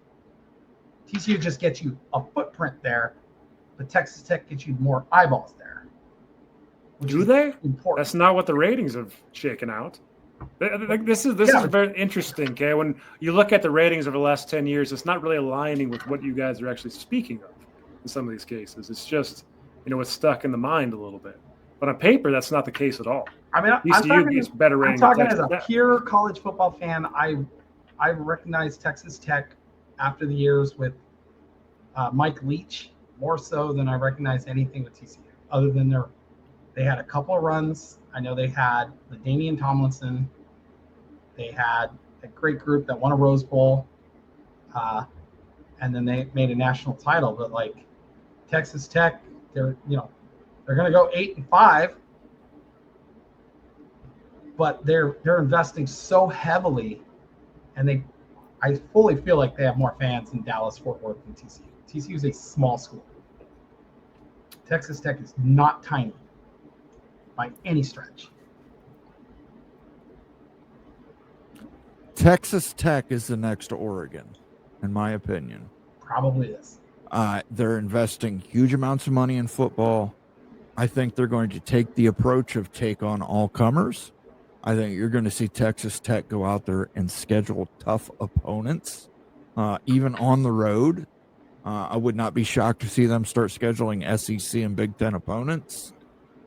S3: TCU just gets you a footprint there, but Texas Tech gets you more eyeballs there.
S1: Do they?
S3: Important.
S1: That's not what the ratings have shaken out. This is very interesting, okay? When you look at the ratings over the last 10 years, it's not really aligning with what you guys are actually speaking of in some of these cases. It's just, it's stuck in the mind a little bit. But on paper, that's not the case at all.
S3: I mean,
S1: TCU gets better ratings.
S3: I'm talking as a pure college football fan. I recognize Texas Tech after the years with Mike Leach more so than I recognize anything with TCU, other than they had a couple of runs. I know they had the Damian Tomlinson. They had a great group that won a Rose Bowl. And then they made a national title. But like Texas Tech, they're going to go 8-5. But they're investing so heavily, and I fully feel like they have more fans in Dallas, Fort Worth than TCU. TCU is a small school. Texas Tech is not tiny by any stretch.
S2: Texas Tech is the next Oregon, in my opinion.
S3: Probably is.
S2: They're investing huge amounts of money in football. I think they're going to take the approach of take on all comers. I think you're going to see Texas Tech go out there and schedule tough opponents, even on the road. I would not be shocked to see them start scheduling SEC and Big Ten opponents.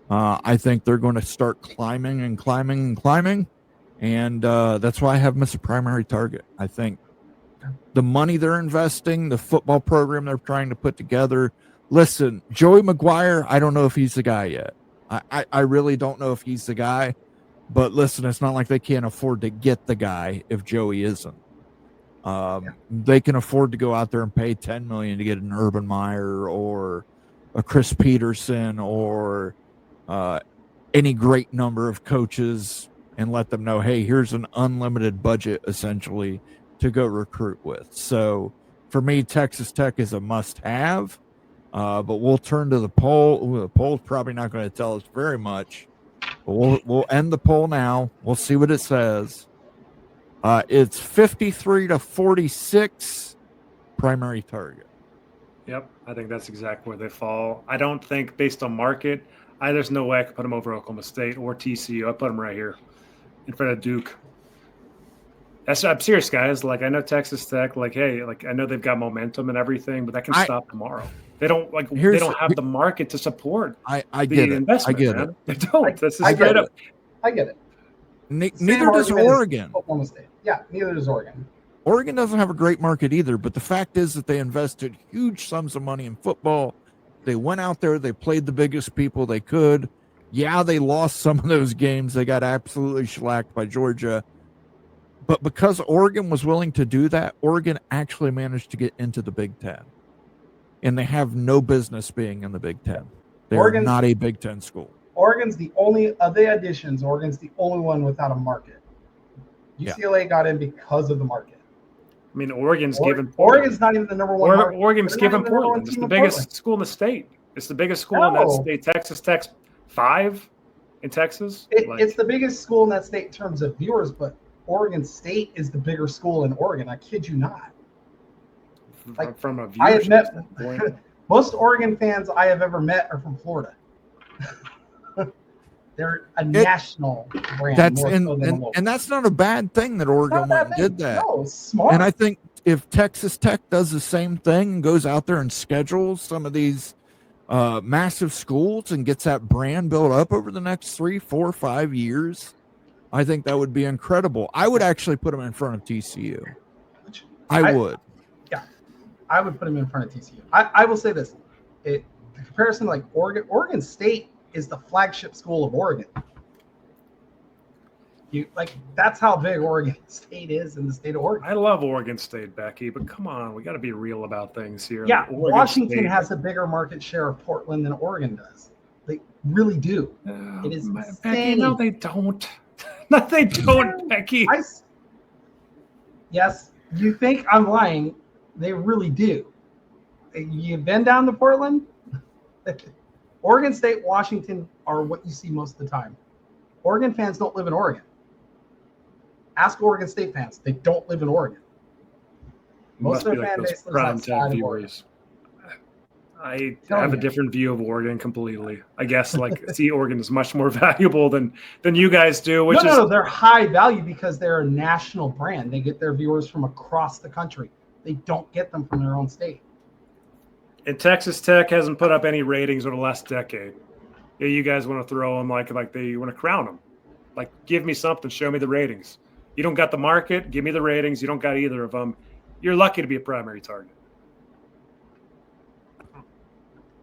S2: I think they're going to start climbing and climbing and climbing. And that's why I have them as a primary target. I think the money they're investing, the football program they're trying to put together. Listen, Joey McGuire, I don't know if he's the guy yet. I really don't know if he's the guy. But listen, it's not like they can't afford to get the guy if Joey isn't. They can afford to go out there and pay $10 million to get an Urban Meyer or a Chris Peterson or any great number of coaches and let them know, hey, here's an unlimited budget essentially to go recruit with. So for me, Texas Tech is a must-have. But we'll turn to the poll. The poll's probably not going to tell us very much. But we'll end the poll now. We'll see what it says. It's 53-46 primary target.
S1: Yep, I think that's exactly where they fall. I don't think, based on market, there's no way I could put them over Oklahoma State or TCU. I put them right here in front of Duke. I'm serious, guys. Like, I know Texas Tech. Like, hey, like I know they've got momentum and everything, but that can stop tomorrow. They don't They don't have the market to support.
S2: I get it. I get it.
S1: They don't. That's just straight up.
S3: I get it.
S2: Neither does Oregon.
S3: Oklahoma State. Yeah, neither does Oregon.
S2: Oregon doesn't have a great market either, but the fact is that they invested huge sums of money in football. They went out there, they played the biggest people they could. Yeah, they lost some of those games. They got absolutely shellacked by Georgia. But because Oregon was willing to do that, Oregon actually managed to get into the Big Ten. And they have no business being in the Big Ten. They're not a Big Ten school.
S3: Oregon's the only of the additions. Oregon's the only one without a market. UCLA got in because of the market.
S1: I mean, Oregon's given.
S3: Oregon's not even the number one.
S1: Oregon's given Portland. It's the biggest school in the state. It's the biggest school in that state. Texas Tech's 5 in Texas.
S3: It's the biggest school in that state in terms of viewers, but Oregon State is the bigger school in Oregon. I kid you not.
S1: Like, from a viewership standpoint.
S3: Most Oregon fans I have ever met are from Florida. They're a national brand.
S2: And that's not a bad thing that Oregon went and did that.
S3: No, it's smart.
S2: And I think if Texas Tech does the same thing and goes out there and schedules some of these massive schools and gets that brand built up over the next 3, 4, 5 years, I think that would be incredible. I would actually put them in front of TCU. I would.
S3: Yeah, I would put them in front of TCU. I will say this. The comparison, like Oregon State is the flagship school of Oregon. That's how big Oregon State is in the state of Oregon.
S1: I love Oregon State, Becky, but come on, we got to be real about things here.
S3: Yeah, Washington has a bigger market share of Portland than Oregon does. They really do. It is
S1: Becky, no, they don't. No, they don't, Becky.
S3: Yes, you think I'm lying. They really do. You've been down to Portland? Oregon State, Washington are what you see most of the time. Oregon fans don't live in Oregon. Ask Oregon State fans. They don't live in Oregon. Most of their fan base lives outside of Oregon.
S1: I have a different view of Oregon completely. I guess see Oregon is much more valuable than you guys do.
S3: No, they're high value because they're a national brand. They get their viewers from across the country. They don't get them from their own state.
S1: And Texas Tech hasn't put up any ratings over the last decade. Yeah, you guys want to throw them like you want to crown them. Like, give me something, show me the ratings. You don't got the market, give me the ratings. You don't got either of them. You're lucky to be a primary target.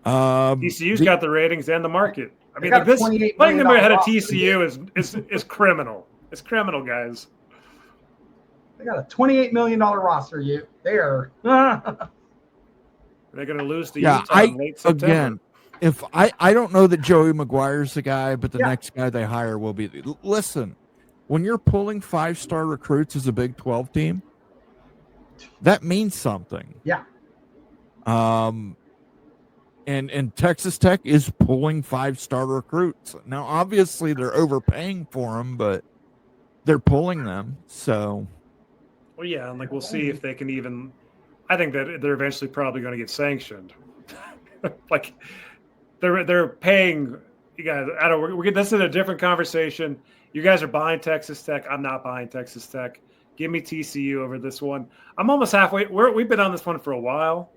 S1: TCU's got the ratings and the market. I mean, this playing them ahead of TCU is criminal. It's criminal, guys.
S3: They got a $28 million roster. They're
S1: going to lose to Utah in late September.
S2: Again, if I don't know that Joey McGuire's the guy, but the next guy they hire will be. Listen, when you're pulling 5-star recruits as a Big 12 team, that means something.
S3: Yeah.
S2: And Texas Tech is pulling 5-star recruits. Now, obviously, they're overpaying for them, but they're pulling them. So,
S1: Well, yeah, and like we'll see if they can even. I think that they're eventually probably going to get sanctioned. Like they're paying you guys. I don't. We're this is a different conversation. You guys are buying Texas Tech. I'm not buying Texas Tech. Give me TCU over this one. I'm almost halfway. We've been on this one for a while.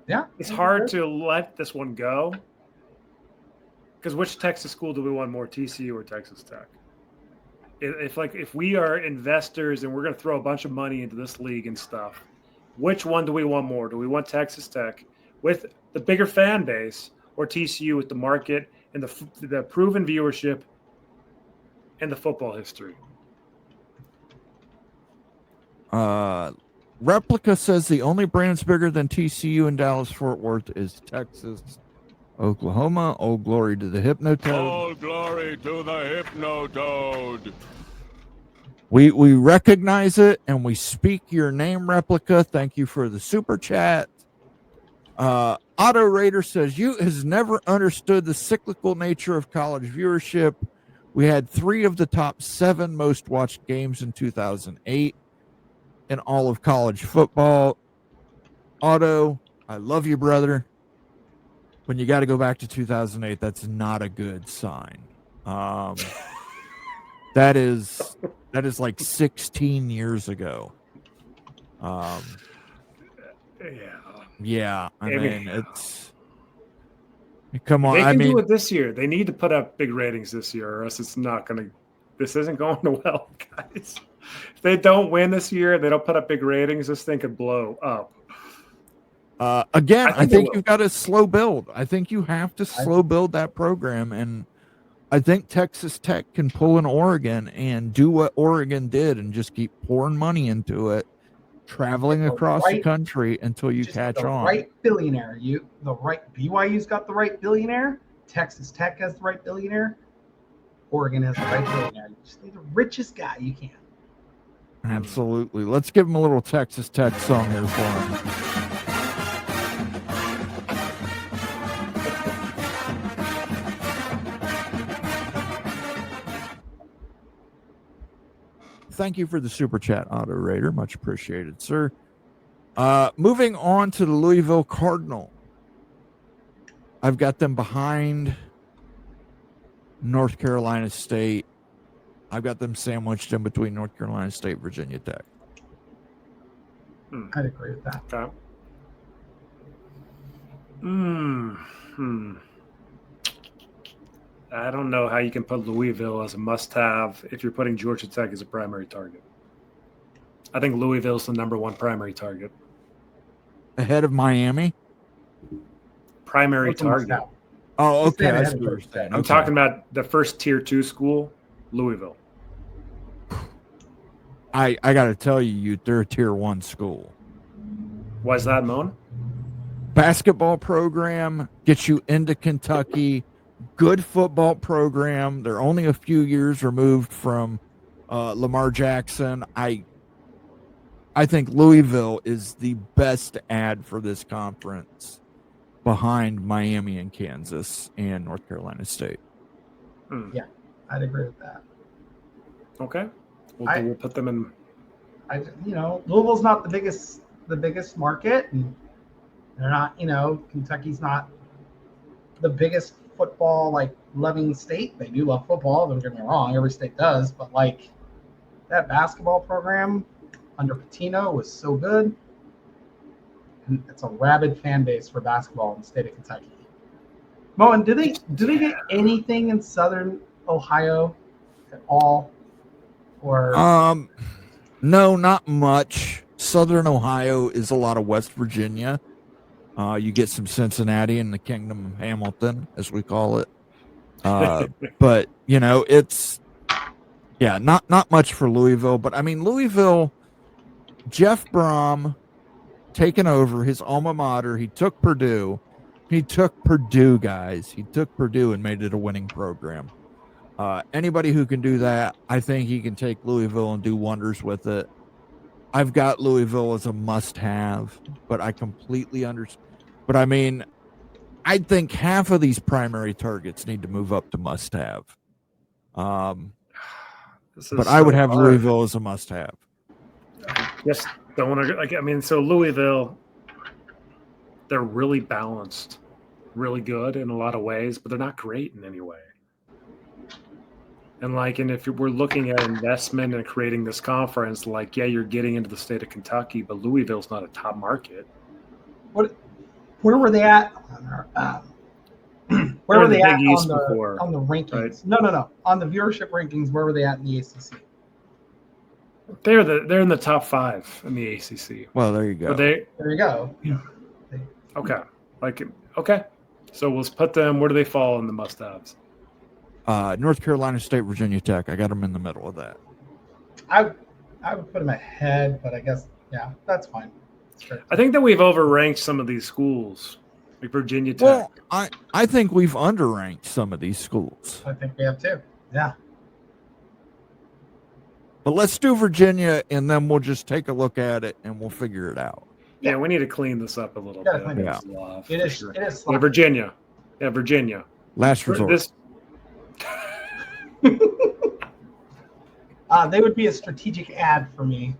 S3: Yeah.
S1: It's hard to let this one go. Because which Texas school do we want more, TCU or Texas Tech? If we are investors and we're going to throw a bunch of money into this league and stuff, which one do we want more? Do we want Texas Tech with the bigger fan base, or TCU with the market and the proven viewership and the football history?
S2: Replica says the only brands bigger than TCU in Dallas-Fort Worth is Texas, Oklahoma. All glory to the Hypnotoad.
S8: All glory to the Hypnotoad.
S2: We recognize it and we speak your name, Replica. Thank you for the super chat. Auto Raider says, you has never understood the cyclical nature of college viewership. We had 3 of the top 7 most watched games in 2008 in all of college football. Auto, I love you, brother. When you got to go back to 2008, that's not a good sign. That is like 16 years ago. Yeah. I mean, it's come on.
S1: They can do it this year. They need to put up big ratings this year, or else it's not going to. This isn't going to well, guys. If they don't win this year, they don't put up big ratings, this thing could blow up.
S2: Again, I think you've got to slow build. I think you have to slow build that program, and I think Texas Tech can pull an Oregon and do what Oregon did and just keep pouring money into it, traveling across the country until you catch on.
S3: Right billionaire. BYU's got the right billionaire. Texas Tech has the right billionaire. Oregon has the right billionaire. You just need the richest guy you can.
S2: Absolutely. Let's give him a little Texas Tech song here for him. Thank you for the super chat, Auto Raider. Much appreciated, sir. Moving on to the Louisville Cardinal. I've got them behind North Carolina State. I've got them sandwiched in between North Carolina State, Virginia Tech.
S3: I'd agree with that.
S1: Okay. I don't know how you can put Louisville as a must-have if you're putting Georgia Tech as a primary target. I think Louisville's the number 1 primary target.
S2: Ahead of Miami?
S1: Primary target.
S2: Oh, okay.
S1: I'm talking about the first tier 2 school, Louisville.
S2: I got to tell you, they're a tier 1 school.
S1: Why is that, Moen?
S2: Basketball program gets you into Kentucky. Good football program. They're only a few years removed from Lamar Jackson. I think Louisville is the best ad for this conference behind Miami and Kansas and North Carolina State.
S3: Yeah, I'd agree with that.
S1: Okay. We'll put them in.
S3: Louisville's not the biggest market, and they're not, Kentucky's not the biggest football loving state. They do love football, don't get me wrong, every state does, but that basketball program under Pitino was so good, and it's a rabid fan base for basketball in the state of Kentucky. Moen, do they get anything in Southern Ohio at all? Or
S2: no, not much. Southern Ohio is a lot of West Virginia. You get some Cincinnati and the Kingdom of Hamilton, as we call it. But it's not much for Louisville. But I mean, Louisville, Jeff Brom taking over his alma mater. He took Purdue. Guys. He took Purdue and made it a winning program. Anybody who can do that, I think he can take Louisville and do wonders with it. I've got Louisville as a must-have, but I completely understand. But I mean, I think half of these primary targets need to move up to must-have. But I would have Louisville as a must-have.
S1: Just don't want to. So Louisville, they're really balanced, really good in a lot of ways, but they're not great in any way. And if we're looking at investment and creating this conference, you're getting into the state of Kentucky, but Louisville's not a top market.
S3: Where were they at? Where were they at on the rankings? Right? No. On the viewership rankings, where were they at in the ACC?
S1: They're in the top 5 in the ACC.
S2: Well, there you go.
S3: There you go.
S1: Yeah. Okay. Okay. So we'll put them. Where do they fall in the must-haves?
S2: North Carolina State, Virginia Tech. I got them in the middle of that.
S3: I would put them ahead, but I guess that's fine.
S1: I think that we've overranked some of these schools, like Virginia Tech.
S2: Well, I think we've underranked some of these schools.
S3: I think we have too. Yeah.
S2: But let's do Virginia, and then we'll just take a look at it, and we'll figure it out.
S1: Yeah, we need to clean this up a little bit.
S3: It is.
S1: Yeah, Virginia. Yeah, Virginia.
S2: Last resort.
S3: They would be a strategic ad for me.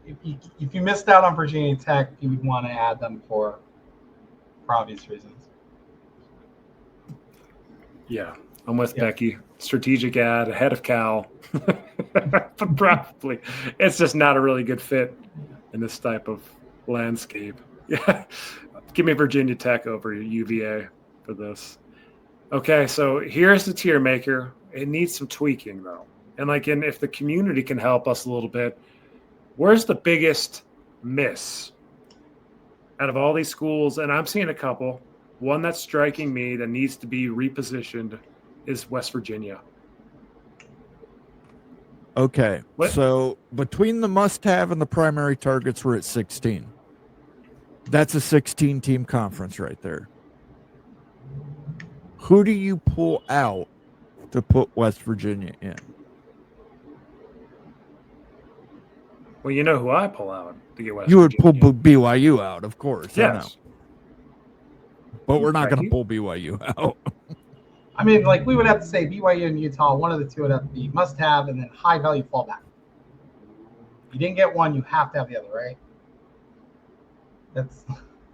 S3: If you missed out on Virginia Tech, you would want to add them for obvious reasons.
S1: Yeah, I'm with Becky. Strategic ad ahead of Cal. But probably it's just not a really good fit in this type of landscape. Yeah, give me Virginia Tech over UVA for this. Okay, so here's the tier maker. It needs some tweaking though, and if the community can help us a little bit, where's the biggest miss out of all these schools? And I'm seeing a couple. One that's striking me that needs to be repositioned is West Virginia.
S2: Okay, so between the must-have and the primary targets, we're at 16. That's a 16-team conference right there. Who do you pull out to put West Virginia in?
S1: Well, you know who I pull out to get West
S2: You would
S1: Virginia.
S2: pull BYU out, of course.
S1: Yes.
S2: I know. But we're not going to pull BYU out.
S3: I mean, we would have to say BYU and Utah, one of the two would have to be must-have and then high-value fallback. You didn't get one, you have to have the other, right?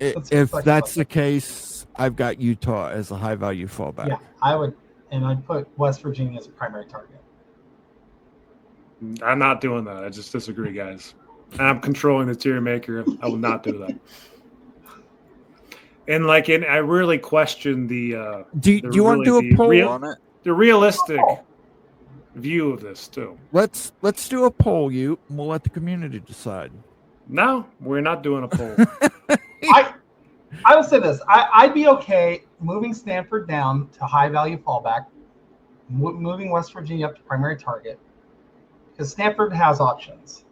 S2: If that's the case, I've got Utah as a high-value fallback.
S3: Yeah, I would, and I'd put West Virginia as a primary target.
S1: I'm not doing that. I just disagree, guys. I'm controlling the tier maker. I will not do that. And I really question the.
S2: Do you want to do a poll on it?
S1: The realistic view of this too.
S2: Let's do a poll, and we'll let the community decide.
S1: No, we're not doing a poll.
S3: I will say this: I'd be okay moving Stanford down to high value fallback, moving West Virginia up to primary target, because Stanford has options.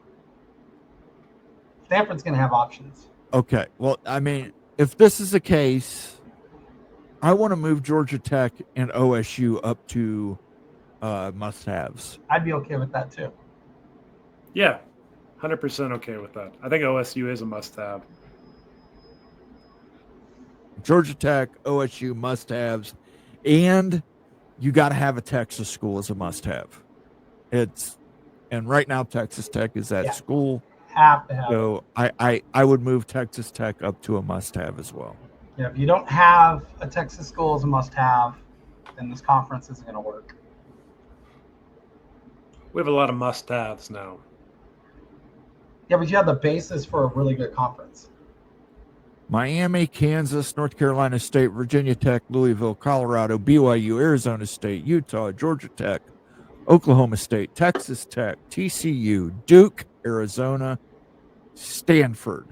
S3: Stanford's going to have options.
S2: Okay, well, I mean, if this is the case, I want to move Georgia Tech and OSU up to must-haves.
S3: I'd be okay with that too.
S1: Yeah, 100% okay with that. I think OSU is a must-have.
S2: Georgia Tech, OSU must-haves, and you got to have a Texas school as a must-have. And right now Texas Tech is that school.
S3: Have to have.
S2: So I would move Texas Tech up to a must-have as well.
S3: Yeah, if you don't have a Texas school as a must-have, then this conference isn't going to work.
S1: We have a lot of must-haves now.
S3: Yeah, but you have the basis for a really good conference.
S2: Miami, Kansas, North Carolina State, Virginia Tech, Louisville, Colorado, BYU, Arizona State, Utah, Georgia Tech, Oklahoma State, Texas Tech, TCU, Duke, Arizona, Stanford.